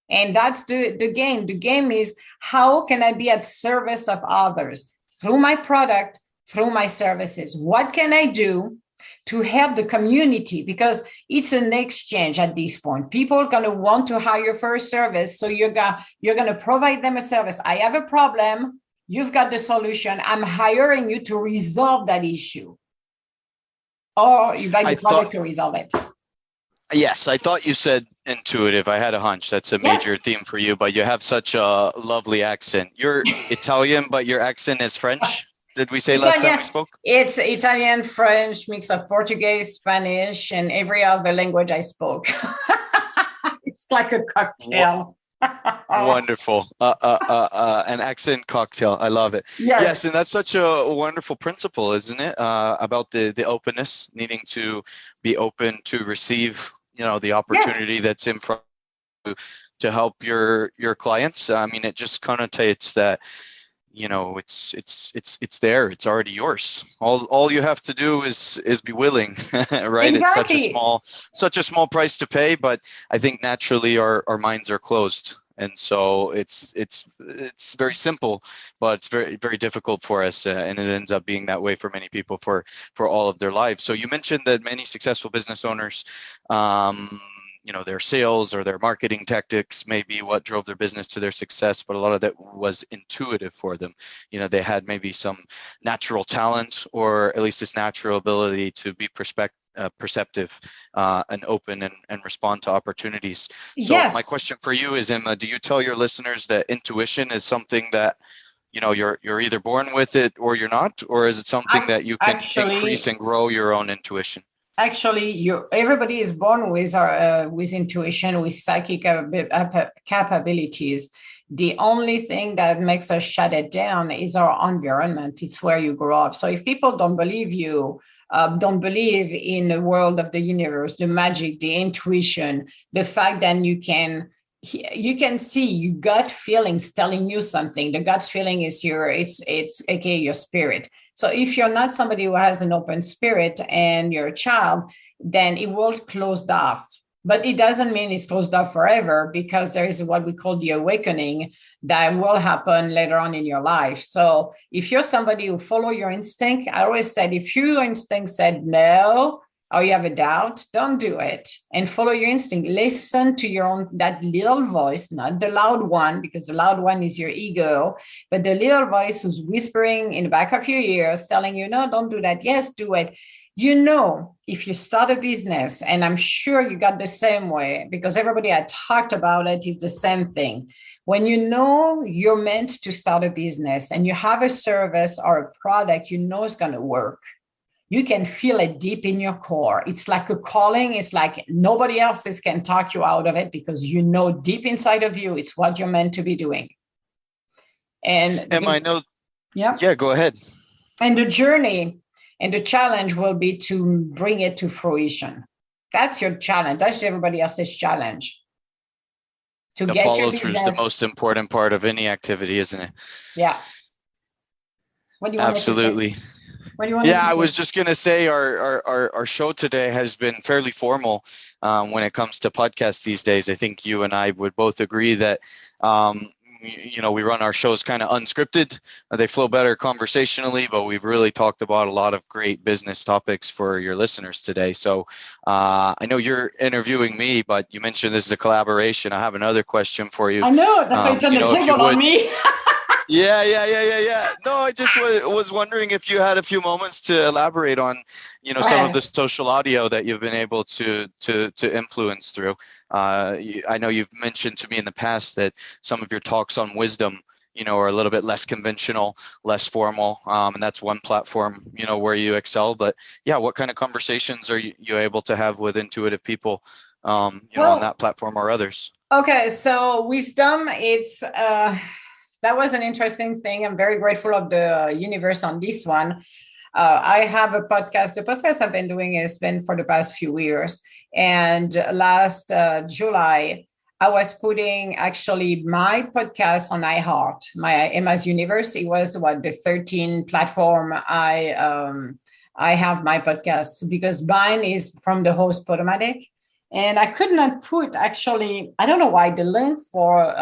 And that's the game. The game is, how can I be at service of others through my product, through my services? What can I do to help the community? Because it's an exchange at this point. People are going to want to hire for a service. So you're going to provide them a service. I have a problem. You've got the solution. I'm hiring you to resolve that issue. Or you buy the product to resolve it. Yes, I thought you said intuitive. I had a hunch. That's a major theme for you, but you have such a lovely accent. You're Italian, but your accent is French. Did we say last time we spoke? It's Italian, French, mix of Portuguese, Spanish, and every other language I spoke. It's like a cocktail. Wonderful. An accent cocktail. I love it. Yes, and that's such a wonderful principle, isn't it? About the openness, needing to be open to receive, the opportunity that's in front of you to help your clients. I mean, it just connotates that, it's there. It's already yours. All you have to do is be willing, right? Exactly. It's such a small price to pay, but I think naturally our minds are closed. And so it's very simple, but it's very, very difficult for us. And it ends up being that way for many people for all of their lives. So you mentioned that many successful business owners, their sales or their marketing tactics may be what drove their business to their success, but a lot of that was intuitive for them. They had maybe some natural talent, or at least this natural ability to be perceptive and open and respond to opportunities. So my question for you is, Emma, do you tell your listeners that intuition is something that you're either born with it or you're not, or is it something that you can increase and grow your own intuition? Actually, everybody is born with intuition, with psychic capabilities. The only thing that makes us shut it down is our environment. It's where you grow up. So if people don't believe you, don't believe in the world of the universe, the magic, the intuition, the fact that you can see your gut feelings telling you something. The gut feeling is it's aka your spirit. So if you're not somebody who has an open spirit and you're a child, then it will close off. But it doesn't mean it's closed off forever, because there is what we call the awakening that will happen later on in your life. So if you're somebody who follow your instinct, I always said, if your instinct said no, or you have a doubt, don't do it, and follow your instinct. Listen to that little voice, not the loud one, because the loud one is your ego, but the little voice who's whispering in the back of your ears, telling you, no, don't do that. Yes, do it. If you start a business, and I'm sure you got the same way, because everybody I talked about it is the same thing. When you're meant to start a business and you have a service or a product, it's going to work. You can feel it deep in your core. It's like a calling. It's like nobody else can talk you out of it, because deep inside of you, it's what you're meant to be doing. And I know. Yeah, go ahead. And the journey and the challenge will be to bring it to fruition. That's your challenge. That's everybody else's challenge. To get follow through is the most important part of any activity, isn't it? Yeah. What do you want Absolutely. To say? What do you want to say? I was just going to say our show today has been fairly formal when it comes to podcasts these days. I think you and I would both agree that we run our shows kind of unscripted. They flow better conversationally, but we've really talked about a lot of great business topics for your listeners today. So I know you're interviewing me, but you mentioned this is a collaboration. I have another question for you. I know. That's why you turned the table on me. Yeah. No, I just was wondering if you had a few moments to elaborate on, some of the social audio that you've been able to influence through. I know you've mentioned to me in the past that some of your talks on wisdom, are a little bit less conventional, less formal, and that's one platform, where you excel. But yeah, what kind of conversations are you able to have with intuitive people, on that platform or others? Okay, so wisdom, that was an interesting thing. I'm very grateful of the universe on this one. I have a podcast. The podcast I've been doing has been for the past few years. And last July, I was putting actually my podcast on iHeart, my Emma's Universe. It was what the 13 platform I have my podcast, because mine is from the host Podomatic. And I could not put actually, I don't know why the link for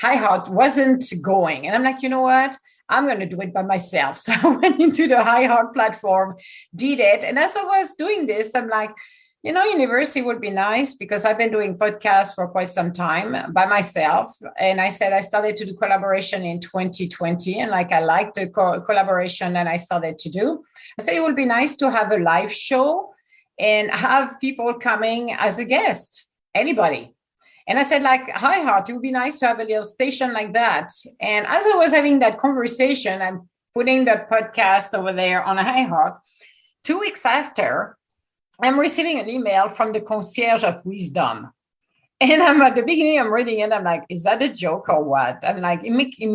iHeart wasn't going. And I'm like, you know what? I'm going to do it by myself. So I went into the iHeart platform, did it. And as I was doing this, I'm like, university would be nice, because I've been doing podcasts for quite some time by myself. And I said I started to do collaboration in 2020. And like I liked the collaboration that I started to do. I said it would be nice to have a live show and have people coming as a guest, anybody. And I said, like, hi, Heart, it would be nice to have a little station like that. And as I was having that conversation, I'm putting the podcast over there on iHeart. 2 weeks after, I'm receiving an email from the concierge of Wisdom. And I'm at the beginning, I'm reading it. I'm like, is that a joke or what? I'm like, it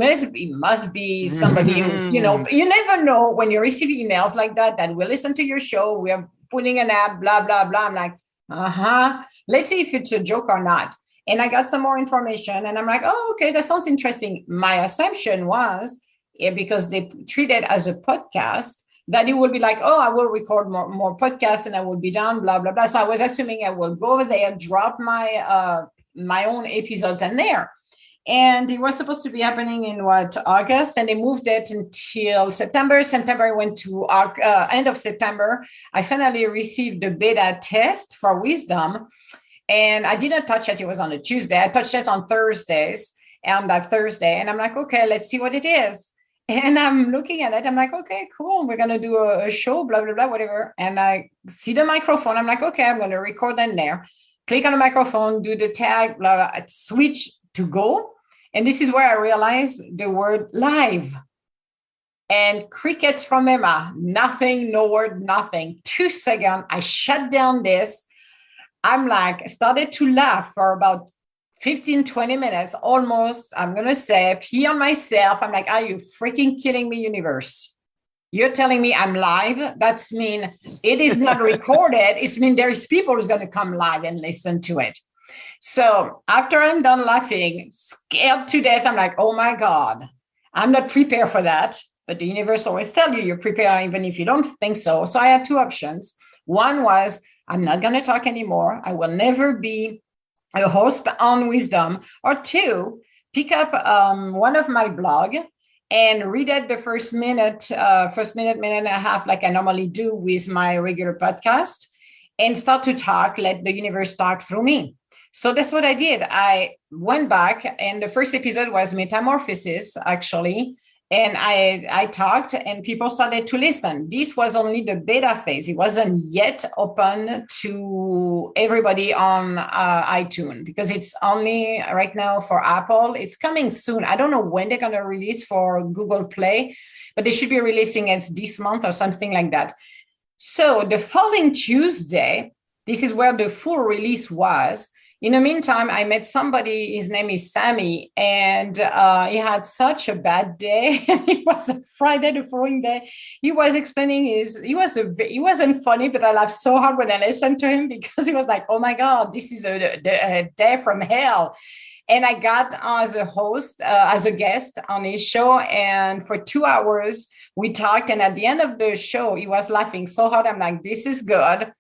must be somebody who's, you never know when you receive emails like that will listen to your show. We are putting an app, blah, blah, blah. I'm like, let's see if it's a joke or not. And I got some more information and I'm like, oh, okay, that sounds interesting. My assumption was, because they treat it as a podcast, that it will be like, oh, I will record more podcasts and I will be done, blah, blah, blah. So I was assuming I will go over there, drop my own episodes in there. And it was supposed to be happening in August, and they moved it until September. September went to end of September. I finally received the beta test for Wisdom, and I didn't touch it. It was on a Tuesday. I touched it on Thursdays, and that Thursday, and I'm like, okay, let's see what it is. And I'm looking at it. I'm like, okay, cool. We're going to do a show, blah, blah, blah, whatever. And I see the microphone. I'm like, okay, I'm going to record in there. Click on the microphone, do the tag, blah, blah, switch to go. And this is where I realized the word live. And crickets from Emma. Nothing, no word, nothing. 2 seconds. I shut down this. I'm like, started to laugh for about 15, 20 minutes, almost, I'm going to say, pee on myself. I'm like, are you freaking kidding me, universe? You're telling me I'm live? That's mean it is not recorded. It's mean there's people who's going to come live and listen to it. So after I'm done laughing, scared to death, I'm like, oh my God, I'm not prepared for that. But the universe always tell you you're prepared, even if you don't think so. So I had 2 options. One was, I'm not going to talk anymore. I will never be a host on Wisdom. Or 2, pick up one of my blog and read it the first minute, minute and a half, like I normally do with my regular podcast, and start to talk, let the universe talk through me. So that's what I did. I went back, and the first episode was Metamorphosis, actually. And I talked, and people started to listen. This was only the beta phase. It wasn't yet open to everybody on iTunes, because it's only right now for Apple. It's coming soon. I don't know when they're going to release for Google Play, but they should be releasing it this month or something like that. So the following Tuesday, this is where the full release was. In the meantime, I met somebody, his name is Sammy, and he had such a bad day. It was a Friday, the following day. He was explaining he wasn't funny, but I laughed so hard when I listened to him, because he was like, oh my God, this is a day from hell. And I got as a host, as a guest on his show. And for 2 hours, we talked. And at the end of the show, he was laughing so hard. I'm like, this is good.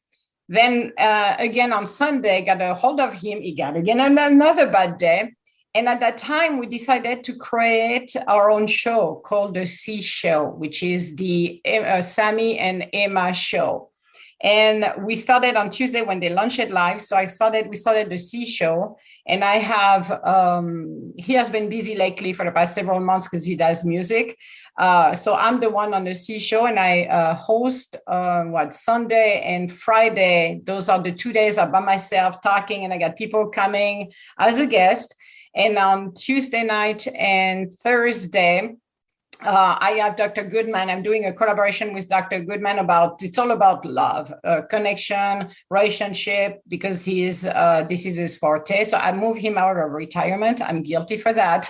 Then again on Sunday, got a hold of him. He got again another bad day. And at that time, we decided to create our own show called The C Show, which is the Sammy and Emma show. And we started on Tuesday when they launched it live. So we started The C Show. And I have, he has been busy lately for the past several months because he does music. So I'm the one on the C Show, and I host Sunday and Friday. Those are the 2 days I'm by myself talking, and I got people coming as a guest. And on Tuesday night and Thursday, I have Dr. Goodman. I'm doing a collaboration with Dr. Goodman it's all about love, connection, relationship, because this is his forte. So I moved him out of retirement. I'm guilty for that.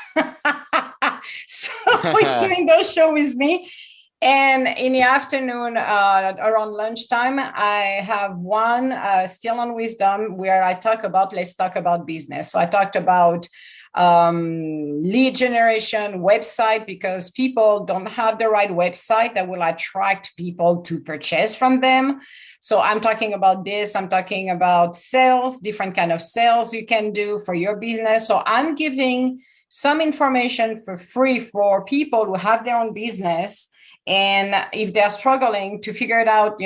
So he's doing those shows with me. And in the afternoon, around lunchtime, I have one still on wisdom where let's talk about business. So I talked about lead generation, website, because people don't have the right website that will attract people to purchase from them. So I'm talking about this. I'm talking about sales, different kind of sales you can do for your business. So I'm giving some information for free for people who have their own business, and if they're struggling to figure it out,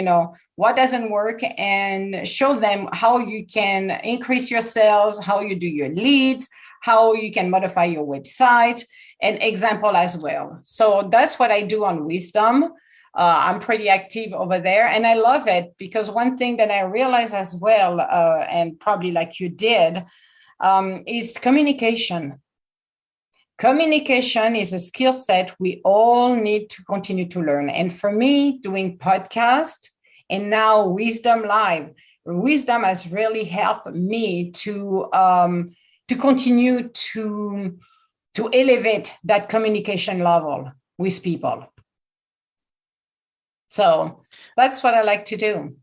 what doesn't work, and show them how you can increase your sales, how you do your leads, how you can modify your website, and example as well. So that's what I do on Wisdom. I'm pretty active over there, and I love it because one thing that I realize as well, and probably like you did, is communication. Communication is a skill set we all need to continue to learn. And for me, doing podcast and now Wisdom Live, Wisdom has really helped me to continue to elevate that communication level with people. So that's what I like to do.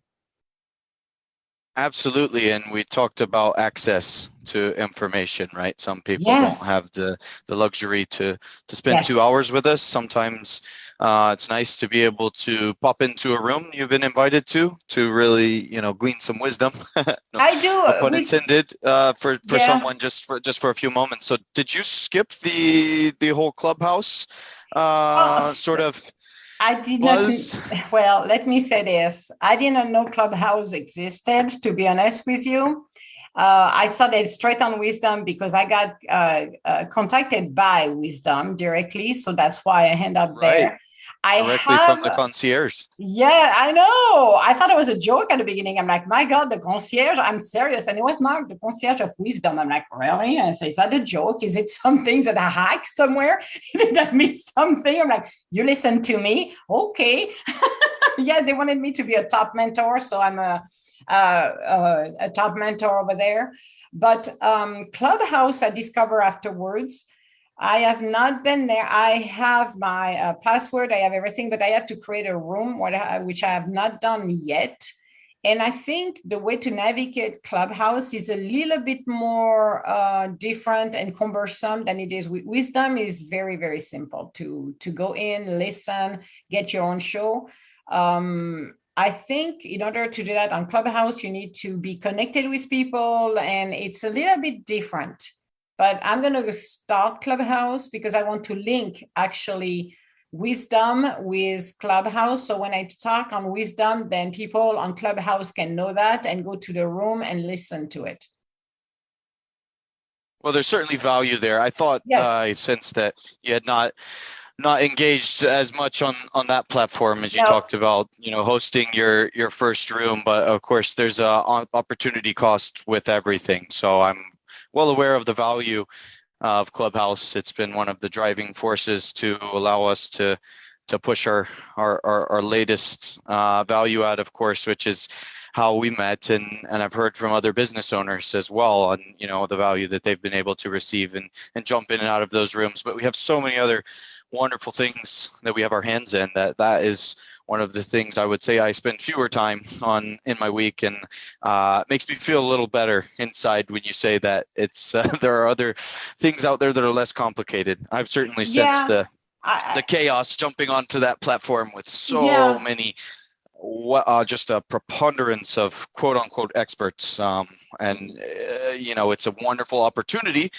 Absolutely. And we talked about access to information, right? Some people don't Yes. have the luxury to spend 2 Yes. hours with us. Sometimes it's nice to be able to pop into a room you've been invited to really, glean some wisdom. No, I do no pun with, intended, for yeah. someone just for a few moments. So did you skip the whole clubhouse Oh, sort of I did not, buzz? well, let me say this. I didn't know Clubhouse existed, to be honest with you. I started straight on Wisdom because I got contacted by Wisdom directly. So that's why I end up Right. there. I Directly from have, the concierge. yeah, I know. I thought it was a joke at the beginning. I'm like, my God, the concierge. I'm serious. And it was Mark, the concierge of Wisdom. I'm like, really? And I say, is that a joke? Is it something that I hacked somewhere? Did I miss something? I'm like, you listen to me. Okay. Yeah, they wanted me to be a top mentor. So I'm a top mentor over there. But Clubhouse, I discovered afterwards. I have not been there. I have my password, I have everything, but I have to create a room, which I have not done yet. And I think the way to navigate Clubhouse is a little bit more different and cumbersome than it is with Wisdom. Is very, very simple to go in, listen, get your own show. I think in order to do that on Clubhouse, you need to be connected with people, and it's a little bit different. But I'm going to start Clubhouse because I want to link actually Wisdom with Clubhouse. So when I talk on Wisdom, then people on Clubhouse can know that and go to the room and listen to it. Well, there's certainly value there. I thought, Yes. I sensed that you had not engaged as much on that platform as you No. talked about, hosting your first room. But of course, there's a opportunity cost with everything. So I'm well aware of the value of Clubhouse. It's been one of the driving forces to allow us to push our latest value out, of course, which is how we met, and I've heard from other business owners as well on the value that they've been able to receive and jump in and out of those rooms. But we have so many other wonderful things that we have our hands in that is one of the things I would say I spend fewer time on in my week, and it makes me feel a little better inside when you say that it's there are other things out there that are less complicated. I've certainly sensed Yeah. the chaos jumping onto that platform with so Yeah. many just a preponderance of quote unquote experts, and it's a wonderful opportunity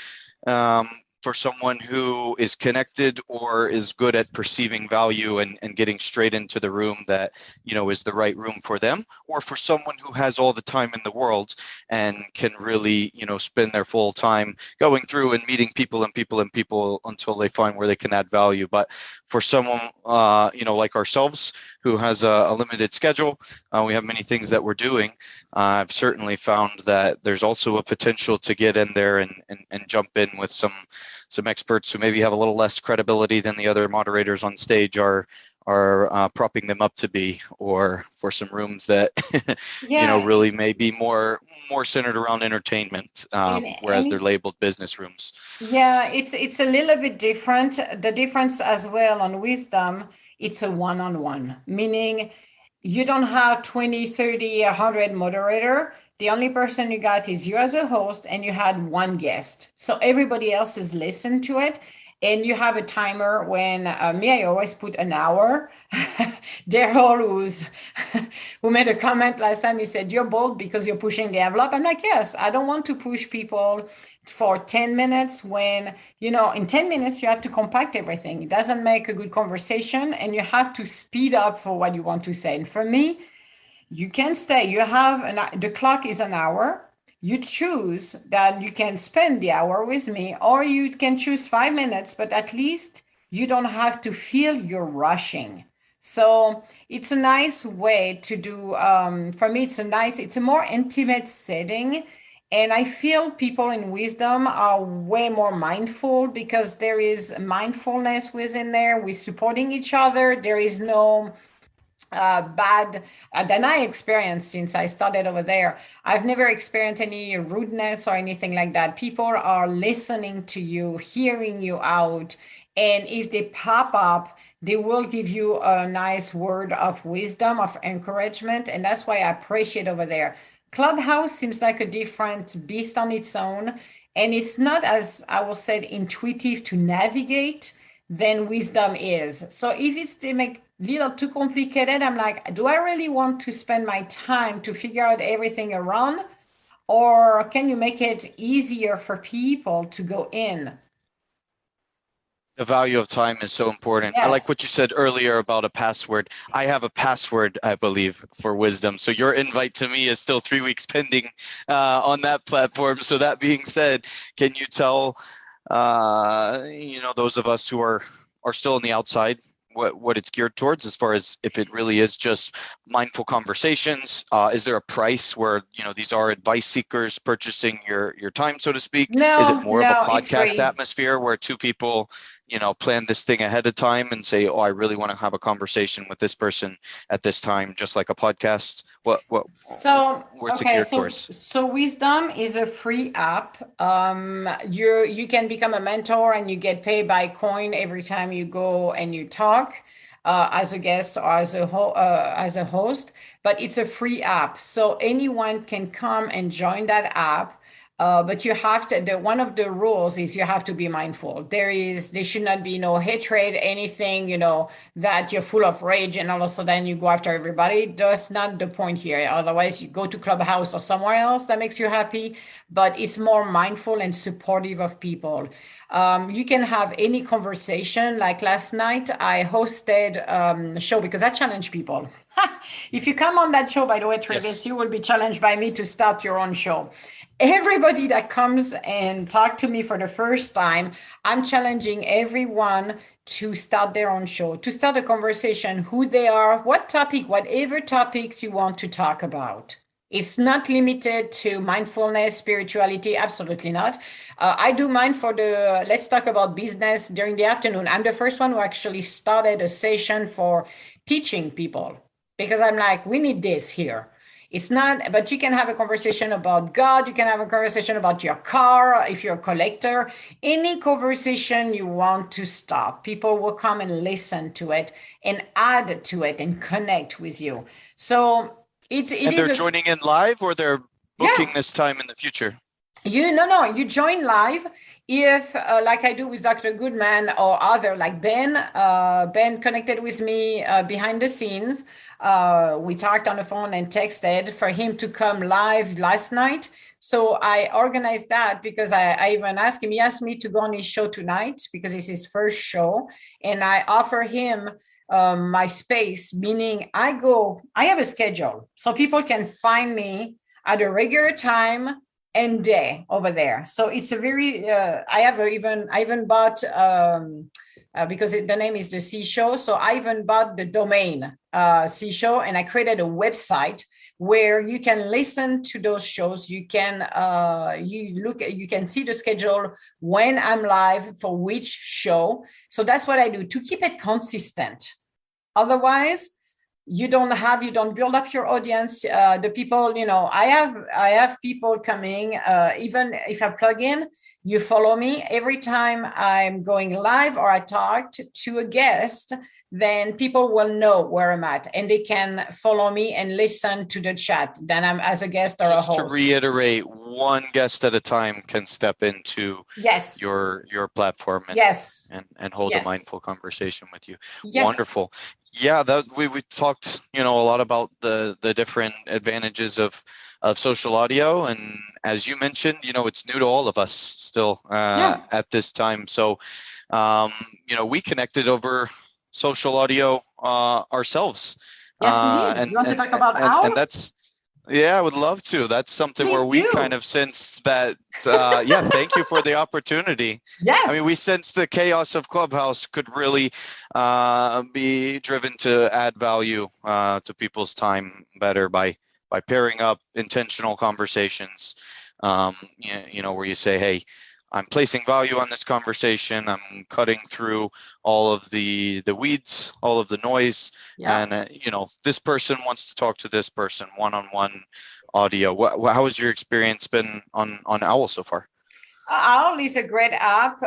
for someone who is connected or is good at perceiving value and getting straight into the room that is the right room for them, or for someone who has all the time in the world and can really spend their full time going through and meeting people and people and people until they find where they can add value. But for someone like ourselves who has a limited schedule, we have many things that we're doing. I've certainly found that there's also a potential to get in there and jump in with some experts who maybe have a little less credibility than the other moderators on stage are propping them up to be, or for some rooms that Yeah. really may be more centered around entertainment, whereas they're labeled business rooms. Yeah, it's a little bit different. The difference as well on Wisdom it's a one-on-one, meaning you don't have 20, 30, 100 moderator. The only person you got is you as a host, and you had one guest. So everybody else is listening to it. And you have a timer when me, I always put an hour. Daryl, who made a comment last time, he said, "You're bold because you're pushing the envelope." I'm like, yes, I don't want to push people for 10 minutes when, in 10 minutes, you have to compact everything. It doesn't make a good conversation, and you have to speed up for what you want to say. And for me, you can stay. The clock is an hour. You choose that you can spend the hour with me, or you can choose 5 minutes, but at least you don't have to feel you're rushing. So it's a nice way to do. For me, it's a more intimate setting. And I feel people in wisdom are way more mindful because there is mindfulness within there. We're supporting each other. There is no bad than I experienced since I started over there. I've never experienced any rudeness or anything like that. People are listening to you, hearing you out. And if they pop up, they will give you a nice word of wisdom, of encouragement. And that's why I appreciate over there. Clubhouse seems like a different beast on its own. And it's not, as I will say, intuitive to navigate than wisdom is. So if it's to make little too complicated, I'm like, do I really want to spend my time to figure out everything around? Or can you make it easier for people to go in? The value of time is so important. I like Yes. what you said earlier about a password. I have a password, I believe, for wisdom. So your invite to me is still 3 weeks pending on that platform. So that being said, can you tell those of us who are still on the outside what it's geared towards, as far as if it really is just mindful conversations? Is there a price where these are advice seekers purchasing your time, so to speak? Is it No, more of a no, it's podcast free. atmosphere where two people plan this thing ahead of time and say, oh, I really want to have a conversation with this person at this time, just like a podcast? So, Where's it okay, geared so towards? so Wisdom is a free app. You can become a mentor and you get paid by coin every time you go and you talk as a guest or as a host. But it's a free app, so anyone can come and join that app. But you have to, one of the rules is you have to be mindful. There should not be no hatred, anything, that you're full of rage and all of a sudden you go after everybody. That's not the point here. Otherwise, you go to Clubhouse or somewhere else that makes you happy, but it's more mindful and supportive of people. You can have any conversation. Like last night, I hosted a show because I challenge people. If you come on that show, by the way, Travis, Yes. you will be challenged by me to start your own show. Everybody that comes and talk to me for the first time, I'm challenging everyone to start their own show, to start a conversation, who they are, what topic, whatever topics you want to talk about. It's not limited to mindfulness, spirituality, absolutely not. I do mine for let's talk about business during the afternoon. I'm the first one who actually started a session for teaching people because I'm like, we need this here. It's not, but you can have a conversation about God. You can have a conversation about your car if you're a collector. Any conversation you want to start, people will come and listen to it and add to it and connect with you. So it And is they're a joining in live, or they're booking yeah. this time in the future? You join live if like I do with Dr. Goodman or other like Ben connected with me behind the scenes. We talked on the phone and texted for him to come live last night. So I organized that because I even asked him. He asked me to go on his show tonight because it's his first show, and I offer him my space, meaning I have a schedule so people can find me at a regular time and day over there. So it's a very I even bought because the name is the Sea Show. So I even bought the domain Sea Show, and I created a website where you can listen to those shows. You can you can see the schedule when I'm live for which show. So that's what I do to keep it consistent. Otherwise, you don't build up your audience. The people, I have people coming, even if I plug in, you follow me every time I'm going live or I talked to a guest, then people will know where I'm at and they can follow me and listen to the chat. Then I'm as a guest or a Just to host. reiterate, one guest at a time can step into Yes, your platform yes, and hold a yes, mindful conversation with you. yes, Wonderful. Yeah, that we talked, a lot about the different advantages of social audio, and as you mentioned, it's new to all of us still yeah, at this time. So, um, we connected over social audio ourselves, yes, we did. and You want to and talk about and owl? that's yeah, I would love to. That's something Please where we kind do. of sense that, yeah, thank you for the opportunity. I mean, we Yes. sense the chaos of Clubhouse could really be driven to add value to people's time better by pairing up intentional conversations, where you say, hey, I'm placing value on this conversation. I'm cutting through all of the weeds, all of the noise, Yeah. and this person wants to talk to this person one-on-one audio. How has your experience been on Owl so far? Owl is a great app.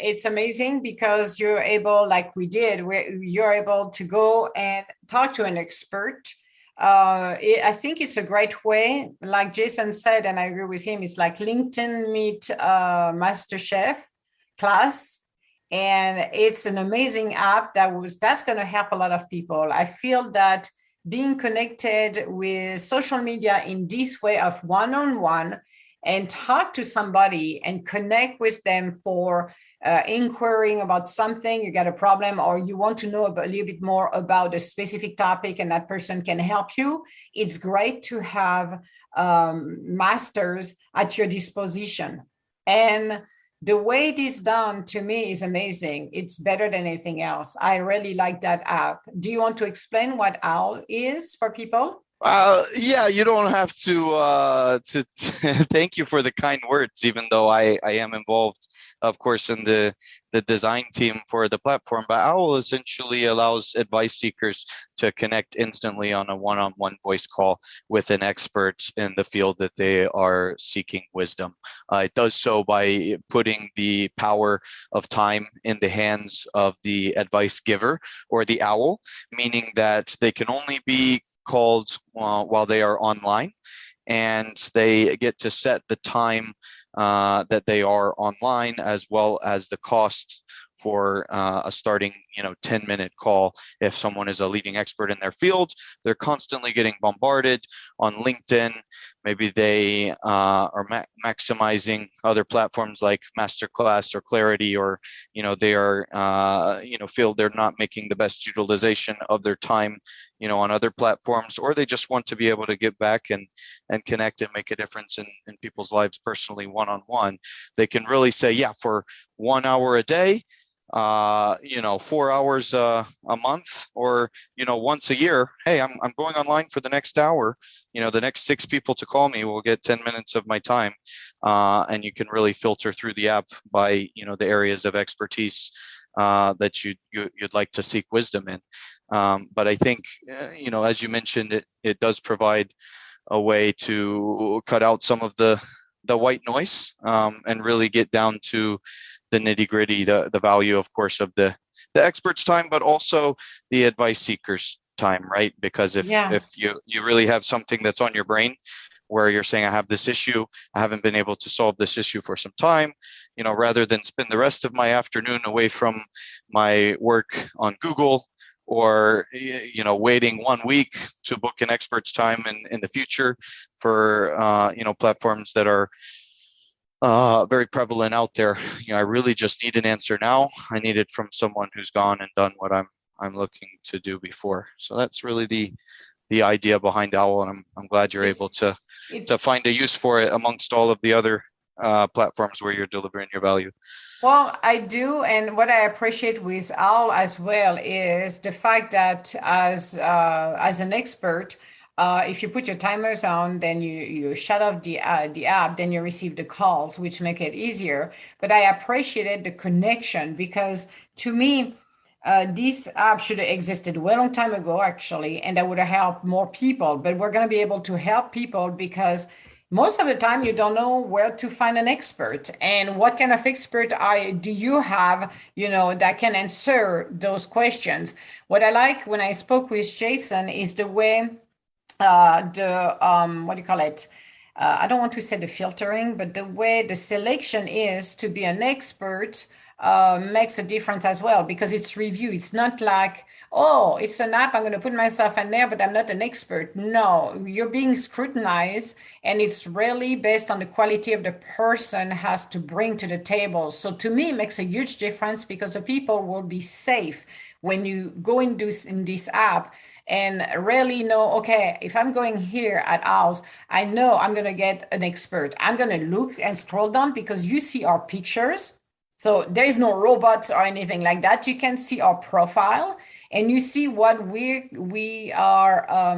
It's amazing because you're able, like we did, where you're able to go and talk to an expert. I think it's a great way, like Jason said, and I agree with him. It's like LinkedIn meet Master Chef class, and it's an amazing app that's going to help a lot of people. I feel that being connected with social media in this way of one-on-one and talk to somebody and connect with them for inquiring about something, you got a problem, or you want to know a little bit more about a specific topic and that person can help you. It's great to have masters at your disposition. And the way it is done to me is amazing. It's better than anything else. I really like that app. Do you want to explain what OWL is for people? Yeah, you don't have to thank you for the kind words, even though I am involved, of course, in the design team for the platform. But Owl essentially allows advice seekers to connect instantly on a one-on-one voice call with an expert in the field that they are seeking wisdom. It does so by putting the power of time in the hands of the advice giver or the owl, meaning that they can only be called while they are online, and they get to set the time that they are online, as well as the cost for a starting 10-minute call. If someone is a leading expert in their field, they're constantly getting bombarded on LinkedIn. Maybe they are maximizing other platforms like Masterclass or Clarity, or they are feel they're not making the best utilization of their time on other platforms, or they just want to be able to get back and connect and make a difference in people's lives personally one-on-one. They can really say, yeah, for 1 hour a day, 4 hours a month, or once a year, hey, I'm going online for the next hour. The next 6 people to call me will get 10 minutes of my time, and you can really filter through the app by the areas of expertise that you'd like to seek wisdom in. But I think as you mentioned, it does provide a way to cut out some of the white noise, and really get down to the nitty gritty, the value, of course, of the expert's time, but also the advice seeker's time, right? Because Yeah. if you really have something that's on your brain, where you're saying, I have this issue, I haven't been able to solve this issue for some time, rather than spend the rest of my afternoon away from my work on Google, or waiting 1 week to book an expert's time in the future for platforms that are very prevalent out there. I really just need an answer now. I need it from someone who's gone and done what I'm looking to do before. So that's really the idea behind Owl, and I'm glad you're able It's to it's find a use for it amongst all of the other platforms where you're delivering your value. Well, I do, and what I appreciate with Al as well is the fact that as an expert, if you put your timers on, then you shut off the app, then you receive the calls, which make it easier. But I appreciated the connection because to me, This app should have existed a long time ago, actually, and that would have helped more people. But we're going to be able to help people because most of the time you don't know where to find an expert and what kind of expert do you have, that can answer those questions. What I like when I spoke with Jason is the way what do you call it? I don't want to say the filtering, but the way the selection is to be an expert makes a difference as well because it's review. It's not like, oh, it's an app, I'm going to put myself in there, but I'm not an expert. No, you're being scrutinized, and it's really based on the quality of the person has to bring to the table. So to me, it makes a huge difference because the people will be safe when you go in this app and really know, okay, if I'm going here at ours, I know I'm going to get an expert. I'm going to look and scroll down because you see our pictures. So there is no robots or anything like that. You can see our profile and you see what we are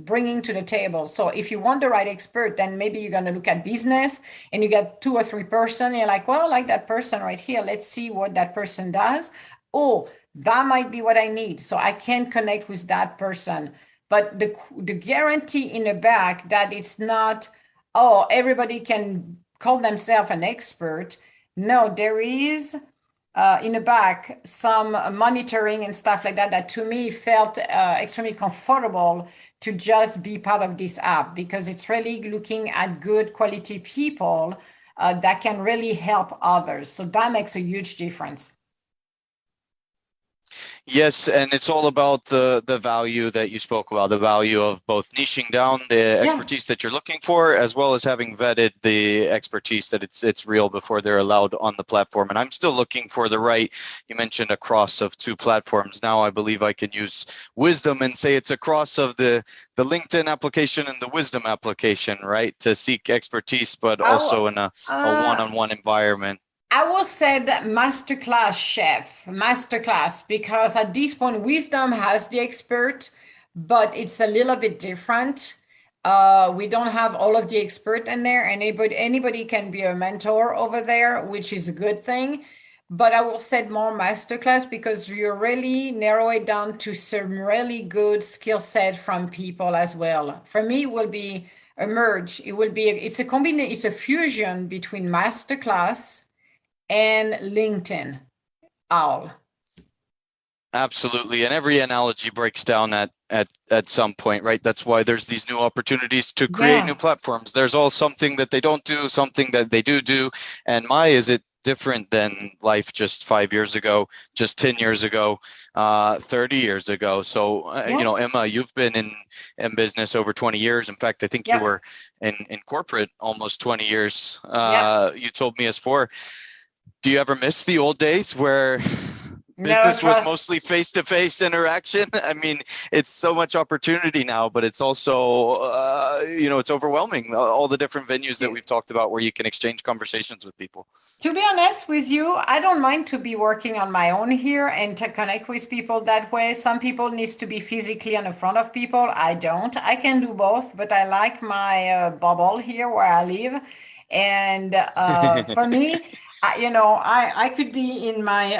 bringing to the table. So if you want the right expert, then maybe you're going to look at business and you get 2 or 3 person. You're like, well, I like that person right here. Let's see what that person does. Oh, that might be what I need. So I can connect with that person. But the guarantee in the back that it's not, oh, everybody can call themselves an expert. No, there is in the back some monitoring and stuff like that that to me felt extremely comfortable to just be part of this app because it's really looking at good quality people that can really help others. So that makes a huge difference. Yes, and it's all about the value that you spoke about, the value of both niching down the Yeah. expertise that you're looking for, as well as having vetted the expertise that it's real before they're allowed on the platform. And I'm still looking for the right, you mentioned a cross of 2 platforms. Now I believe I can use Wisdom and say it's a cross of the LinkedIn application and the Wisdom application, right? To seek expertise, but also in a one-on-one environment. I will say that masterclass chef, masterclass, because at this point, wisdom has the expert, but it's a little bit different. We don't have all of the expert in there. Anybody can be a mentor over there, which is a good thing. But I will say more masterclass because you really narrow it down to some really good skill set from people as well. For me, it will be a merge. It's a combination, it's a fusion between masterclass and LinkedIn Owwll. Absolutely. And every analogy breaks down at some point, right? That's why there's these new opportunities to create new Yeah. platforms. There's all something that they don't do, something that they do. And is it different than life just 5 years ago, just 10 years ago, 30 years ago? So, Yeah. Emma, you've been in business over 20 years. In fact, I think you Yeah. were in corporate almost 20 years. Yeah. You told me as four. Do you ever miss the old days where No, business was trust. mostly face-to-face interaction? I mean, it's so much opportunity now, but it's also, it's overwhelming. All the different venues that To, we've talked about where you can exchange conversations with people. to be honest with you, I don't mind to be working on my own here and to connect with people that way. Some people needs to be physically in the front of people. I don't. I can do both, but I like my bubble here where I live. And for me, I could be in my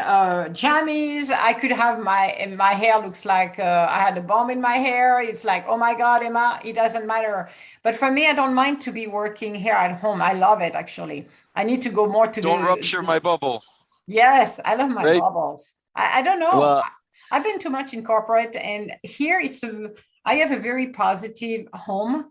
jammies. I could have my hair looks like I had a bomb in my hair. It's like, oh my God, Emma, it doesn't matter. But for me, I don't mind to be working here at home. I love it actually. I need to go more to Don't rupture my bubble, yes, I love my right? bubbles. I don't know. Well, I've been too much in corporate, and here I have a very positive home.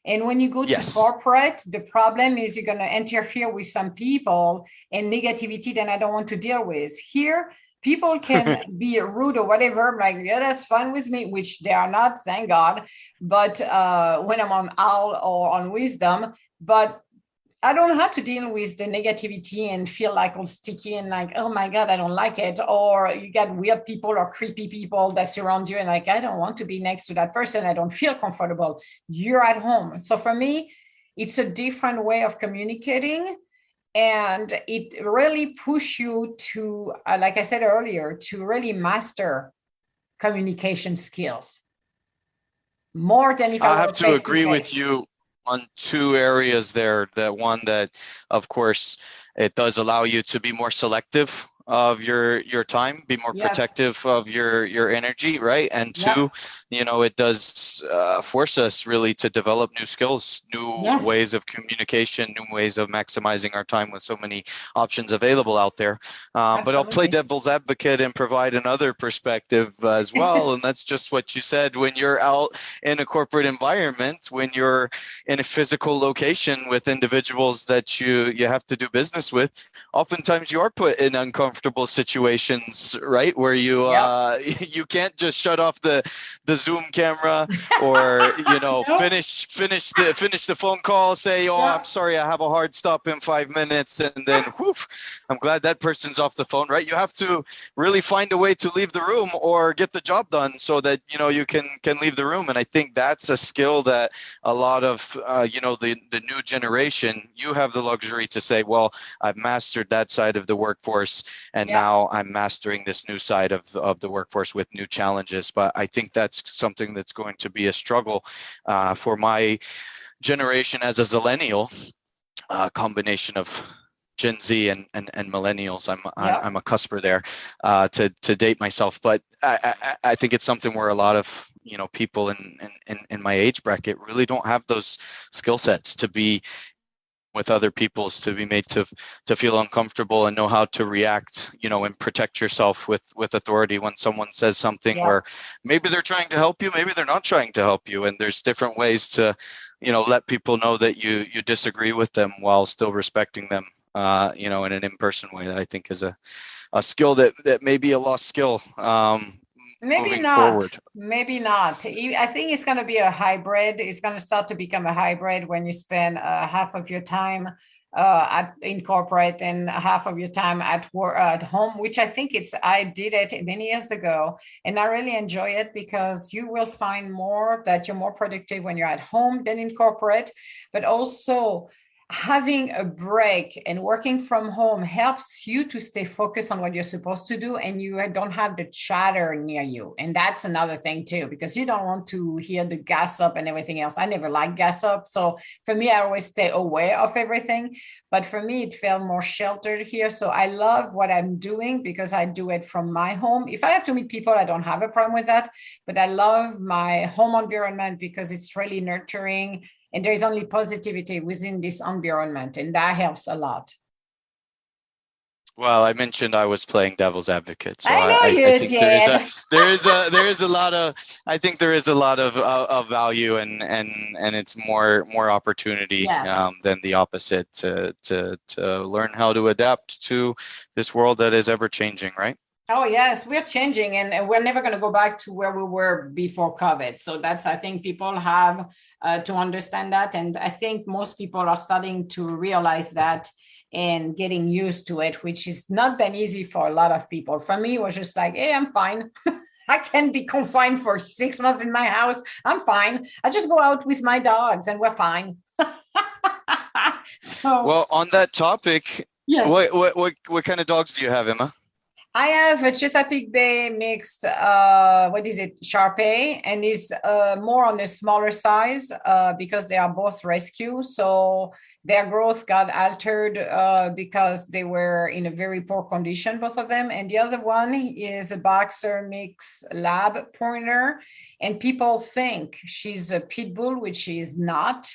And when you go to yes. corporate, the problem is you're going to interfere with some people and negativity that I don't want to deal with. Here, people can be rude or whatever, I'm like, yeah, that's fine with me, which they are not, thank God. But when I'm on Owl or on Wisdom, but I don't have to deal with the negativity and feel like all sticky and like, oh my God, I don't like it. Or you got weird people or creepy people that surround you and like, I don't want to be next to that person. I don't feel comfortable. You're at home. So for me, it's a different way of communicating. And it really push you to, like I said earlier, to really master communication skills more than if I I were have to face to agree with face. you on two areas there. That one that, of course, it does allow you to be more selective of your time, be more Yes. protective of your energy, right? And Yep. two, it does force us really to develop new skills, new Yes. ways of communication, new ways of maximizing our time with so many options available out there. But I'll play Absolutely. devil's advocate and provide another perspective as well. And that's just what you said. When you're out in a corporate environment, when you're in a physical location with individuals that you have to do business with, oftentimes you are put in uncomfortable situations, right? Where you Yep. you can't just shut off the Zoom camera, or Nope. finish the phone call, say, oh, I'm Yep. sorry, I have a hard stop in 5 minutes, and then whew, I'm glad that person's off the phone, right? You have to really find a way to leave the room or get the job done so that you can leave the room. And I think that's a skill that a lot of the new generation, you have the luxury to say, well, I've mastered that side of the workforce, and Yep. now I'm mastering this new side of the workforce with new challenges. But I think that's something that's going to be a struggle for my generation as a zillennial, combination of Gen Z and millennials. I'm Yep. a cusper there, to date myself, but I think it's something where a lot of people in my age bracket really don't have those skill sets to be with other people's, to be made to feel uncomfortable and know how to react, and protect yourself with authority when someone says something where Yep. maybe they're trying to help you, maybe they're not trying to help you, and there's different ways to let people know that you disagree with them while still respecting them, in an in-person way. That I think is a skill that may be a lost skill, Maybe moving not. forward. Maybe not. I think it's going to be a hybrid. It's going to start to become a hybrid when you spend half of your time in corporate and half of your time at work, at home, which I think I did it many years ago. And I really enjoy it because you will find that you're more productive when you're at home than in corporate, but also having a break and working from home helps you to stay focused on what you're supposed to do, and you don't have the chatter near you. And that's another thing too, because you don't want to hear the gossip and everything else. I never like gossip, so for me, I always stay aware of everything. But for me, it felt more sheltered here, so I love what I'm doing because I do it from my home. If I have to meet people, I don't have a problem with that, but I love my home environment because it's really nurturing, and there is only positivity within this environment, and that helps a lot. Well, I mentioned I was playing devil's advocate, so I know I you think there is a did. lot of, I think there is a lot of value, and it's more opportunity, Yes. than the opposite, to learn how to adapt to this world that is ever changing, right? Oh, yes, we're changing, and we're never going to go back to where we were before COVID. So I think people have to understand that. And I think most people are starting to realize that and getting used to it, which is not been easy for a lot of people. For me, it was just like, hey, I'm fine. I can be confined for 6 months in my house. I'm fine. I just go out with my dogs and we're fine. So, Well, on that topic, yes. what kind of dogs do you have, Emma? I have a Chesapeake Bay mixed, what is it, Sharpei, and is more on the smaller size because they are both rescue. So their growth got altered because they were in a very poor condition, both of them. And the other one is a boxer mix lab pointer. And people think she's a pit bull, which she is not.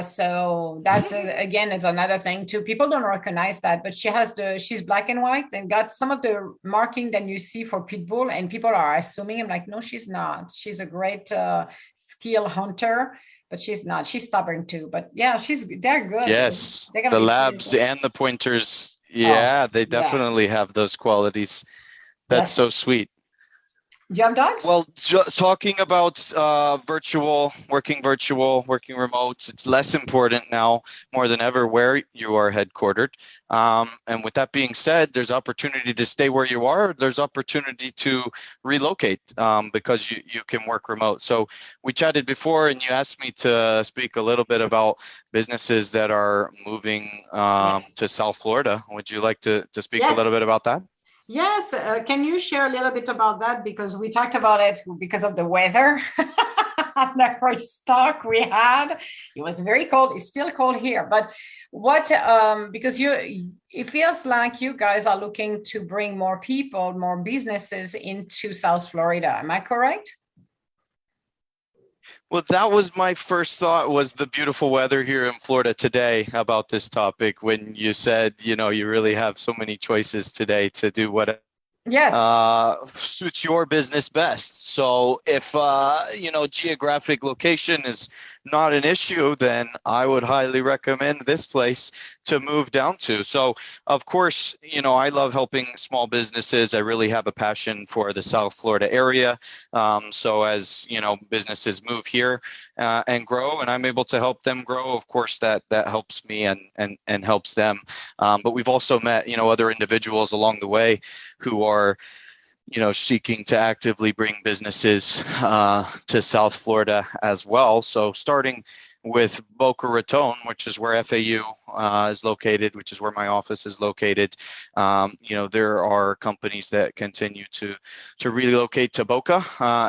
So that's again, it's another thing too. People don't recognize that, but she's black and white and got some of the marking that you see for pitbull, and people are assuming. I'm like, no, she's not. She's a great skill hunter, but she's not. She's stubborn too. But yeah, they're good. Yes, They're gonna the be pretty labs soon. and the pointers. Oh, Yeah, they yeah. definitely have those qualities. That's Yes. so sweet. Do you have dogs? Well, talking about working remote, it's less important now more than ever where you are headquartered. And with that being said, there's opportunity to stay where you are. There's opportunity to relocate, because you can work remote. So we chatted before, and you asked me to speak a little bit about businesses that are moving Yes. to South Florida. Would you like to speak a little Yes. bit about that? Yes. Can you share a little bit about that? Because we talked about it because of the weather. The first talk we had, it was very cold. It's still cold here. But what, because it feels like you guys are looking to bring more people, more businesses into South Florida. Am I correct? Well, that was my first thought was the beautiful weather here in Florida today about this topic when you said, you really have so many choices today to do what Yes. suits your business best. So if geographic location is not an issue, then I would highly recommend this place to move down to. So of course, I love helping small businesses. I really have a passion for the South Florida area. So as businesses move here and grow, and I'm able to help them grow, of course that helps me and helps them. But we've also met other individuals along the way who are seeking to actively bring businesses to South Florida as well. So starting with Boca Raton, which is where FAU is located, which is where my office is located. There are companies that continue to relocate to Boca.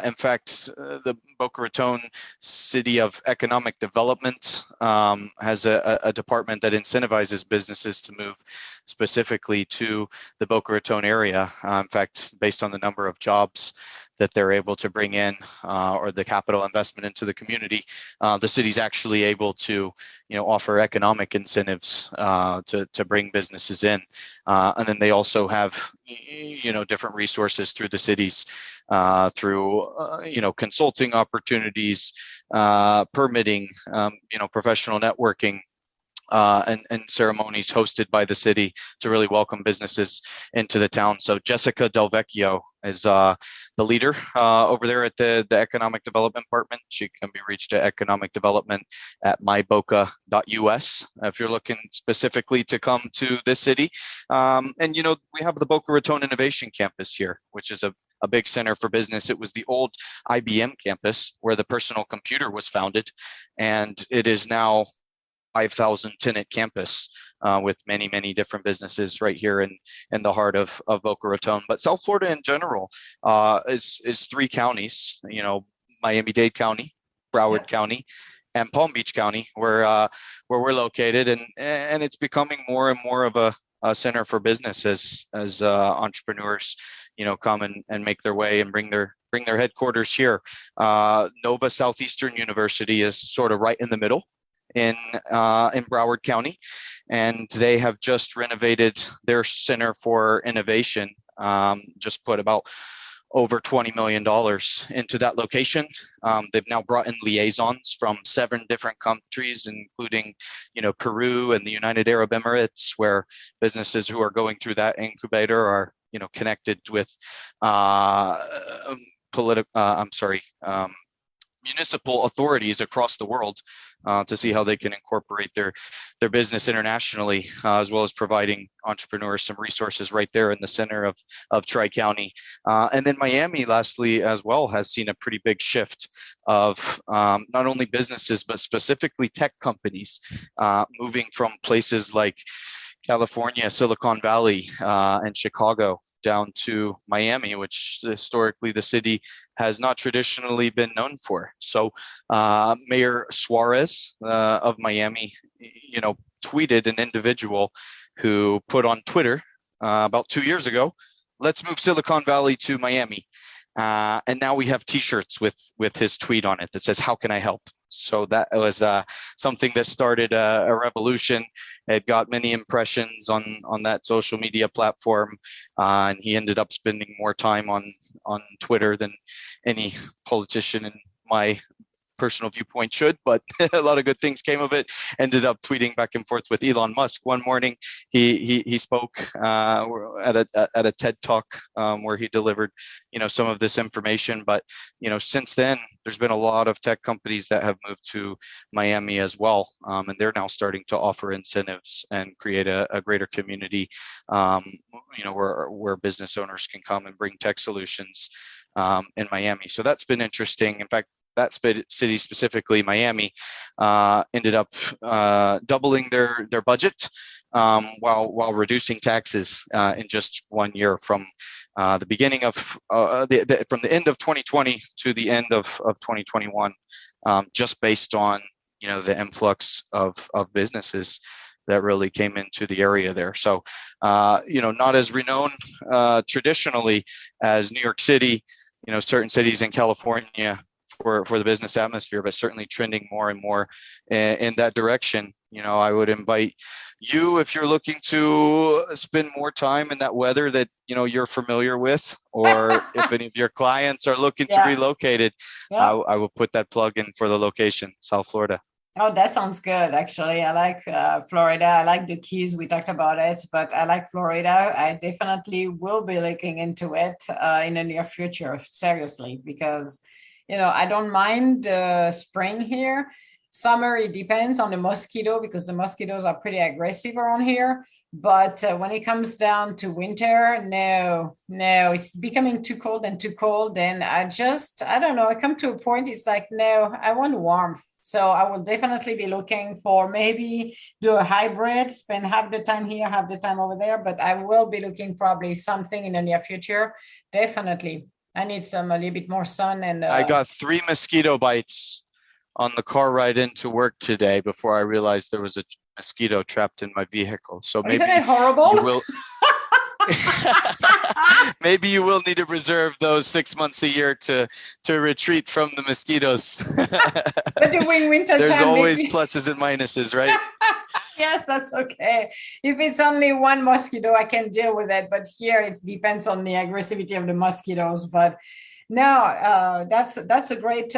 In fact, the Boca Raton City of Economic Development has a department that incentivizes businesses to move specifically to the Boca Raton area. In fact, based on the number of jobs that they're able to bring in or the capital investment into the community, the city's actually able to offer economic incentives to bring businesses in. And then they also have different resources through the cities through consulting opportunities, permitting, professional networking, and ceremonies hosted by the city to really welcome businesses into the town. So Jessica Del Vecchio is the leader over there at the Economic Development Department. She can be reached at economic development at myboca.us if you're looking specifically to come to this city. And we have the Boca Raton Innovation Campus here, which is a big center for business. It was the old IBM campus where the personal computer was founded, and it is now 5,000 tenant campus with many, many different businesses right here in the heart of Boca Raton. But South Florida in general is three counties, Miami-Dade County, Broward Yep. County, and Palm Beach County, where we're located, and it's becoming more and more of a center for business as entrepreneurs, come and make their way and bring their headquarters here. Nova Southeastern University is sort of right in the middle in Broward County, and they have just renovated their Center for Innovation. Just put about over $20 million into that location. They've now brought in liaisons from 7 different countries, including, Peru and the United Arab Emirates, where businesses who are going through that incubator are, connected with municipal authorities across the world to see how they can incorporate their business internationally, as well as providing entrepreneurs some resources right there in the center of Tri-County. And then Miami, lastly, as well, has seen a pretty big shift of not only businesses, but specifically tech companies moving from places like California, Silicon Valley, and Chicago down to Miami, which historically the city has not traditionally been known for. So Mayor Suarez of Miami, tweeted an individual who put on Twitter about 2 years ago, "Let's move Silicon Valley to Miami." And now we have T-shirts with his tweet on it that says, "How can I help?" So that was something that started a revolution. It got many impressions on that social media platform, and he ended up spending more time on Twitter than any politician in my personal viewpoint should, but a lot of good things came of it. Ended up tweeting back and forth with Elon Musk. One morning, he spoke at a TED talk where he delivered, some of this information. But since then, there's been a lot of tech companies that have moved to Miami as well, and they're now starting to offer incentives and create a greater community, where business owners can come and bring tech solutions in Miami. So that's been interesting. In fact, that city specifically, Miami, ended up doubling their budget while reducing taxes in just 1 year from the beginning of from the end of 2020 to the end of 2021, just based on the influx of businesses that really came into the area there. So not as renowned traditionally as New York City, certain cities in California for the business atmosphere, but certainly trending more and more in that direction. I would invite you, if you're looking to spend more time in that weather that you're familiar with, or if any of your clients are looking to relocate it, I will put that plug in for the location, South Florida. Oh, that sounds good. Actually, I like Florida. I like the Keys. We talked about it, but I like Florida. I definitely will be looking into it in the near future, seriously, because I don't mind spring here. Summer, it depends on the mosquito, because the mosquitoes are pretty aggressive around here. But when it comes down to winter, no, it's becoming too cold and too cold. And I don't know, I come to a point, it's like, no, I want warmth. So I will definitely be looking for maybe do a hybrid, spend half the time here, half the time over there. But I will be looking probably something in the near future. Definitely. I need a little bit more sun. And I got 3 mosquito bites on the car ride into work today before I realized there was a mosquito trapped in my vehicle. So maybe isn't it horrible? You will maybe you will need to reserve those 6 months a year to retreat from the mosquitoes. But during winter there's time, always maybe. Pluses and minuses, right? Yes, that's okay. If it's only one mosquito, I can deal with it. But here, it depends on the aggressivity of the mosquitoes. But no, that's a great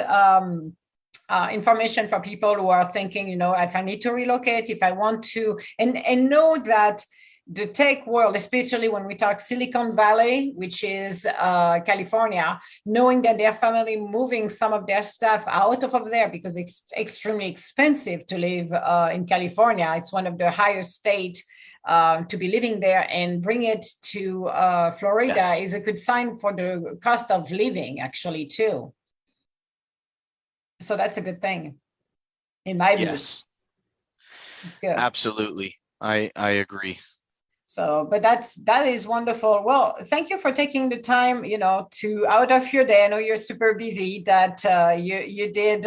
information for people who are thinking, if I need to relocate, if I want to, and know that the tech world, especially when we talk Silicon Valley, which is California, knowing that their family moving some of their stuff out of there because it's extremely expensive to live in California. It's one of the highest states to be living there, and bring it to Florida is a good sign for the cost of living, actually, too. So that's a good thing, in my view. Yes, it's good. Absolutely, I agree. So, but that is wonderful. Well, thank you for taking the time, to out of your day. I know you're super busy. That you did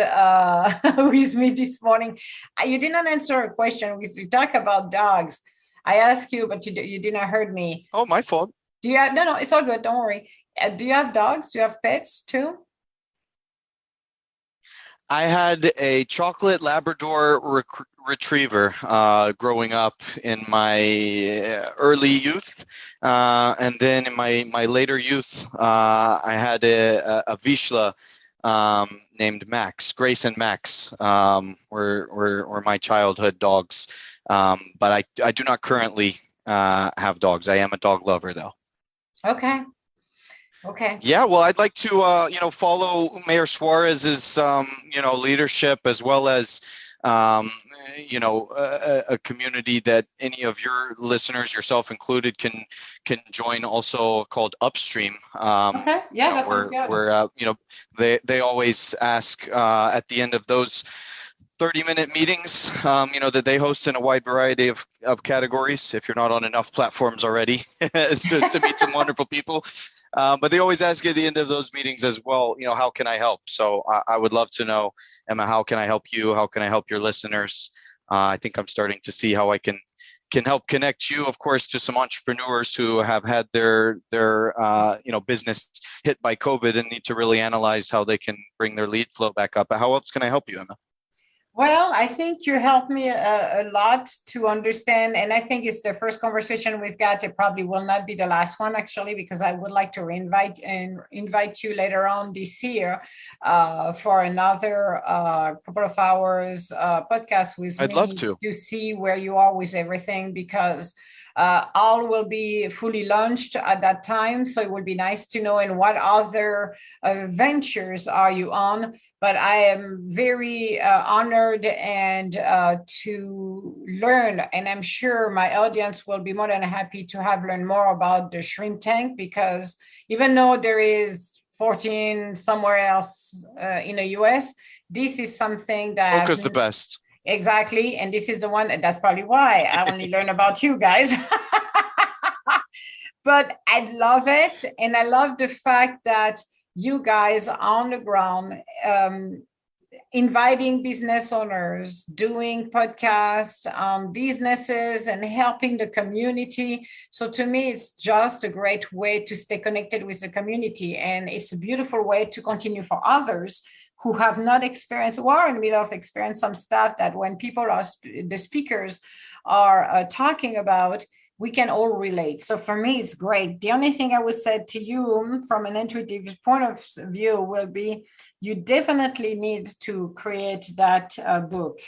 with me this morning. You did not answer a question. We talk about dogs. I asked you, but you didn't heard me. Oh, my fault. Do you have? No, it's all good. Don't worry. Do you have dogs? Do you have pets too? I had a chocolate Labrador retriever growing up in my early youth, and then in my later youth, I had a Vizsla named Max. Grace and Max were my childhood dogs, but I do not currently have dogs. I am a dog lover, though. Okay. Yeah, well, I'd like to, follow Mayor Suarez's, leadership, as well as, a community that any of your listeners, yourself included, can join, also called Upstream. Okay, yeah, that sounds good. Where they always ask at the end of those 30-minute meetings, that they host in a wide variety of categories. If you're not on enough platforms already, to meet some wonderful people. But they always ask at the end of those meetings as well, how can I help? So I would love to know, Emma, how can I help you? How can I help your listeners? I think I'm starting to see how I can help connect you, of course, to some entrepreneurs who have had their business hit by COVID and need to really analyze how they can bring their lead flow back up. But how else can I help you, Emma? Well, I think you helped me a lot to understand, and I think it's the first conversation we've got. It probably will not be the last one, actually, because I would like to invite you later on this year for another couple of hours podcast with me. I'd love to see where you are with everything, because Owwll will be fully launched at that time. So it would be nice to know, and what other ventures are you on? But I am very honored and to learn, and I'm sure my audience will be more than happy to have learned more about the shrimp tank, because even though there is 14 somewhere else in the US, this is something that Boca's the best. Exactly. And this is the one, that's probably why I only learn about you guys. But I love it. And I love the fact that you guys are on the ground, inviting business owners, doing podcasts on businesses and helping the community. So to me, it's just a great way to stay connected with the community. And it's a beautiful way to continue for others who have not experienced or are in the middle of experience some stuff that when people are, the speakers are talking about, we can all relate. So for me, it's great. The only thing I would say to you from an intuitive point of view will be you definitely need to create that book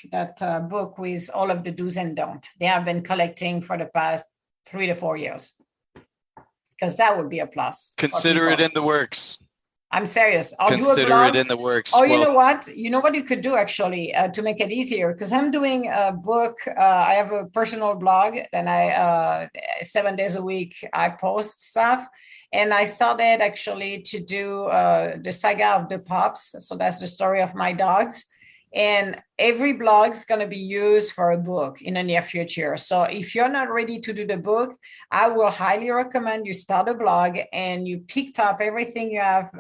with all of the do's and don'ts. They have been collecting for the past 3 to 4 years, because that would be a plus. Consider it in the works. I'm serious. I'll Consider do a blog. it in the works. Oh, you know what? You know what you could do actually to make it easier? Because I'm doing a book. I have a personal blog, and I 7 days a week I post stuff. And I started actually to do the saga of the pups. So that's the story of my dogs. And every blog is going to be used for a book in the near future. So if you're not ready to do the book, I will highly recommend you start a blog and you picked up everything you have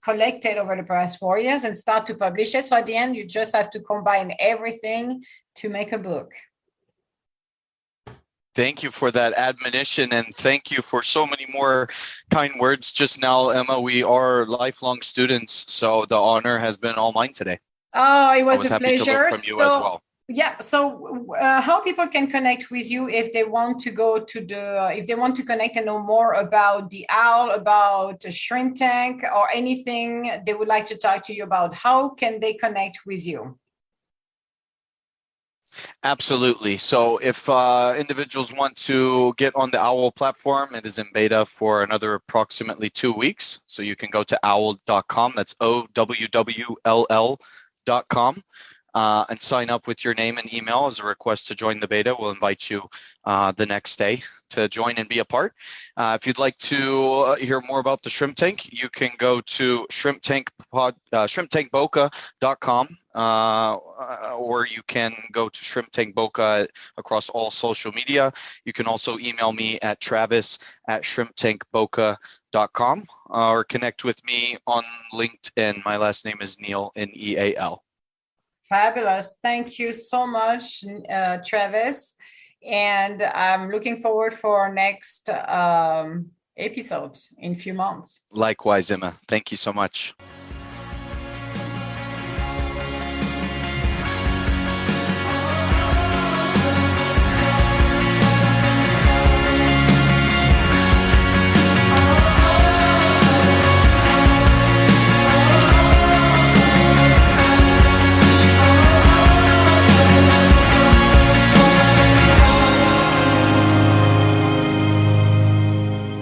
collected over the past 4 years and start to publish it. So at the end, you just have to combine everything to make a book. Thank you for that admonition, and thank you for so many more kind words just now, Emma. We are lifelong students, so the honor has been all mine today. Oh, it was a happy pleasure. To learn from you as well. Yeah. So how people can connect with you if they want to go to if they want to connect and know more about the owl, about the shrimp tank, or anything they would like to talk to you about, how can they connect with you? Absolutely. So if individuals want to get on the Owwll platform, it is in beta for another approximately 2 weeks. So you can go to owwll.com. That's OWWLL.com. And sign up with your name and email as a request to join the beta. We'll invite you the next day to join and be a part. If you'd like to hear more about the shrimp tank, you can go to shrimptankboca.com, or you can go to Shrimp Tank Boca across all social media. You can also email me at travis@shrimptankboca.com, or connect with me on LinkedIn. My last name is Neal, Neal. Fabulous. Thank you so much, Travis. And I'm looking forward for our next episode in a few months. Likewise, Emma. Thank you so much.